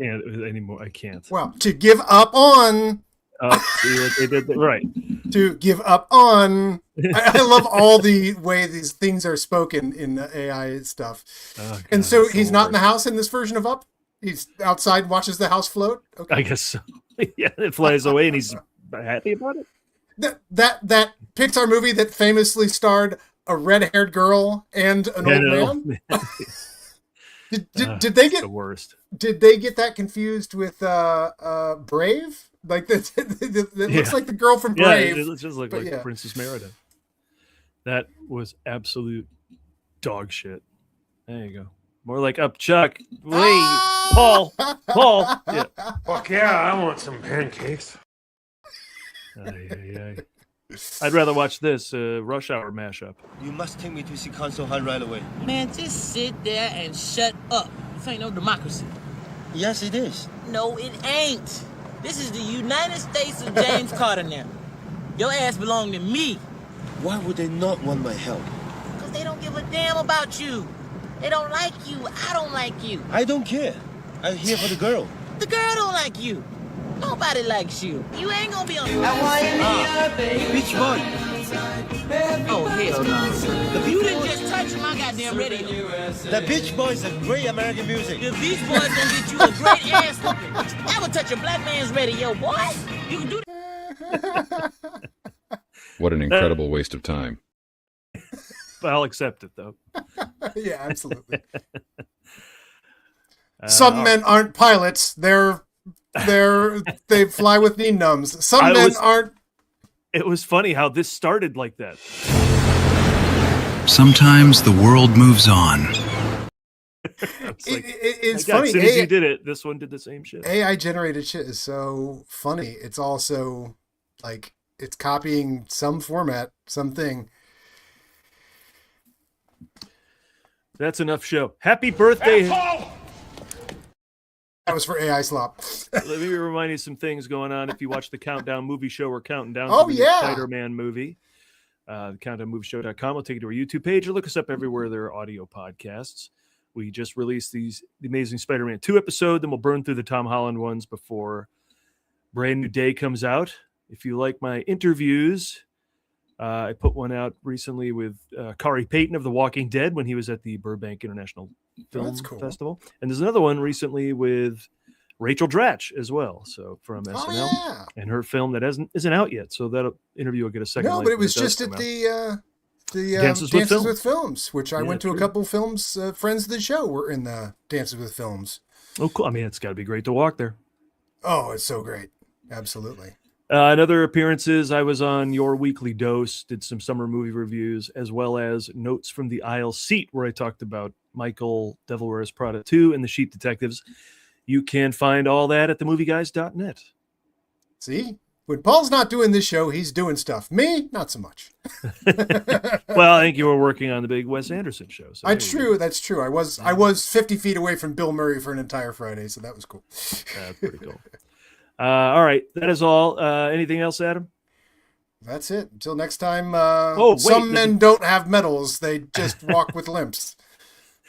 Can't anymore. I can't. Well, to give up on. See what they did there? Right. To give up on. I love all the way these things are spoken in the AI stuff. Oh, God, and so he's not in the house in this version of Up? He's outside, watches the house float? Okay. I guess so. Yeah, it flies away and he's happy about it. That Pixar movie that famously starred a red-haired girl and an old man? Did they get the worst? Did they get that confused with Brave? Like that looks like the girl from Brave. Yeah, it just looked like Princess Merida. That was absolute dog shit. There you go. More like Up Chuck. Wait, Paul. Yeah. Fuck yeah, I want some pancakes. I'd rather watch this Rush Hour mashup. You must take me to see Consul Han right away. Man, just sit there and shut up. This ain't no democracy. Yes, it is. No, it ain't. This is the United States of James Carter now. Your ass belong to me. Why would they not want my help? Because they don't give a damn about you. They don't like you. I don't like you. I don't care. I'm here for the girl. The girl don't like you. Nobody likes you. You ain't gonna be on the Beach Boy. Oh, hell no. You didn't just touch my goddamn radio. The Beach Boys are great American music. The Beach Boys gonna get you a great ass whooping. Never touch a black man's radio, boy. You can do that. What an incredible waste of time. I'll accept it, though. Yeah, absolutely. Some men aren't pilots. They fly with knee numbs. Some men aren't. It was funny how this started like that. Sometimes the world moves on. It's funny. As soon as you did it, this one did the same shit. AI generated shit is so funny. It's also like it's copying some format, something. That's enough show. Happy birthday. That was for AI slop. Let me remind you some things going on. If you watch the Countdown Movie Show, we're counting down to the yeah. Spider-Man movie. CountdownMovieShow.com will take you to our YouTube page or look us up everywhere there are audio podcasts. We just released the Amazing Spider-Man 2 episode, then we'll burn through the Tom Holland ones before Brand New Day comes out. If you like my interviews, I put one out recently with Kari Payton of The Walking Dead when he was at the Burbank International Film Festival. And there's another one recently with Rachel Dratch as well. So from SNL and her film that isn't out yet. So that interview will get a second. No, but it was just at the Dances with Films, which I went to a couple films. Friends of the show were in the Dances with Films. Oh, cool. I mean, it's got to be great to walk there. Oh, it's so great. Absolutely. In other appearances, I was on Your Weekly Dose, did some summer movie reviews, as well as Notes from the Aisle Seat, where I talked about Michael, Devil Wears Prada 2, and The Sheep Detectives. You can find all that at themovieguys.net. See? When Paul's not doing this show, he's doing stuff. Me, not so much. Well, I think you were working on the big Wes Anderson show. So That's true. That's true. I was 50 feet away from Bill Murray for an entire Friday, so that was cool. That's pretty cool. All right, that is all. Anything else, Adam? That's it. Until next time. Wait, men don't have medals; they just walk with limps.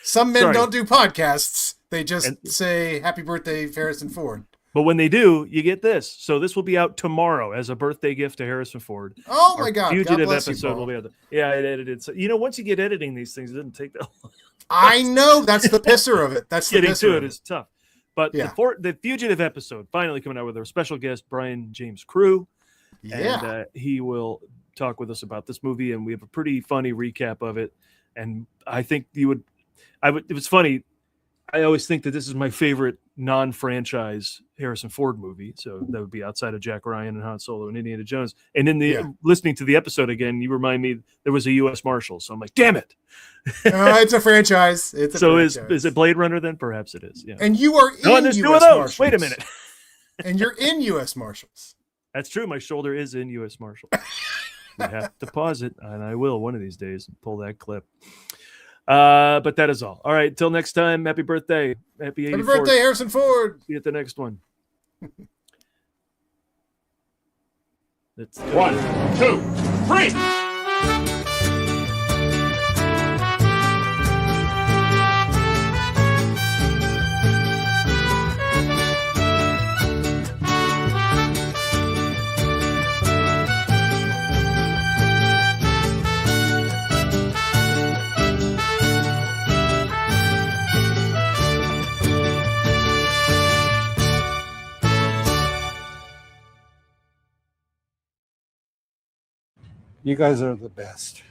Some men don't do podcasts; they just say "Happy Birthday, Harrison Ford." But when they do, you get this. So this will be out tomorrow as a birthday gift to Harrison Ford. Oh my God! Fugitive God bless episode you, will be out. Yeah, I edited. So once you get editing these things, it doesn't take that long. I know that's the pisser of it. That's the getting pisser to of it is tough. But the Fugitive episode finally coming out with our special guest, Brian James Crew. Yeah. And he will talk with us about this movie, and we have a pretty funny recap of it. And I think it was funny. I always think that this is my favorite non-franchise Harrison Ford movie. So that would be outside of Jack Ryan and Han Solo and Indiana Jones. And in listening to the episode again, you remind me there was a U.S. Marshal. So I'm like, damn it. It's a franchise. It's a franchise. Is it Blade Runner then? Perhaps it is. Yeah. And you are in there's U.S. two of those. Marshals. Wait a minute. And you're in U.S. Marshals. That's true. My shoulder is in U.S. Marshal. You have to pause it, and I will one of these days and pull that clip. But that is all. All right. Till next time. Happy birthday. Happy 84th. Happy birthday, Harrison Ford. See you at the next one. That's 1, 2, 3. You guys are the best.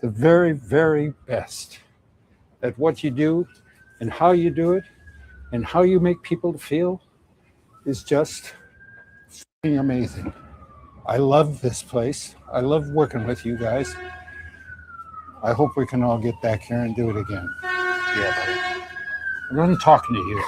The very, very best at what you do and how you do it and how you make people feel is just fucking amazing. I love this place. I love working with you guys. I hope we can all get back here and do it again. Yeah, buddy. I'm not talking to you.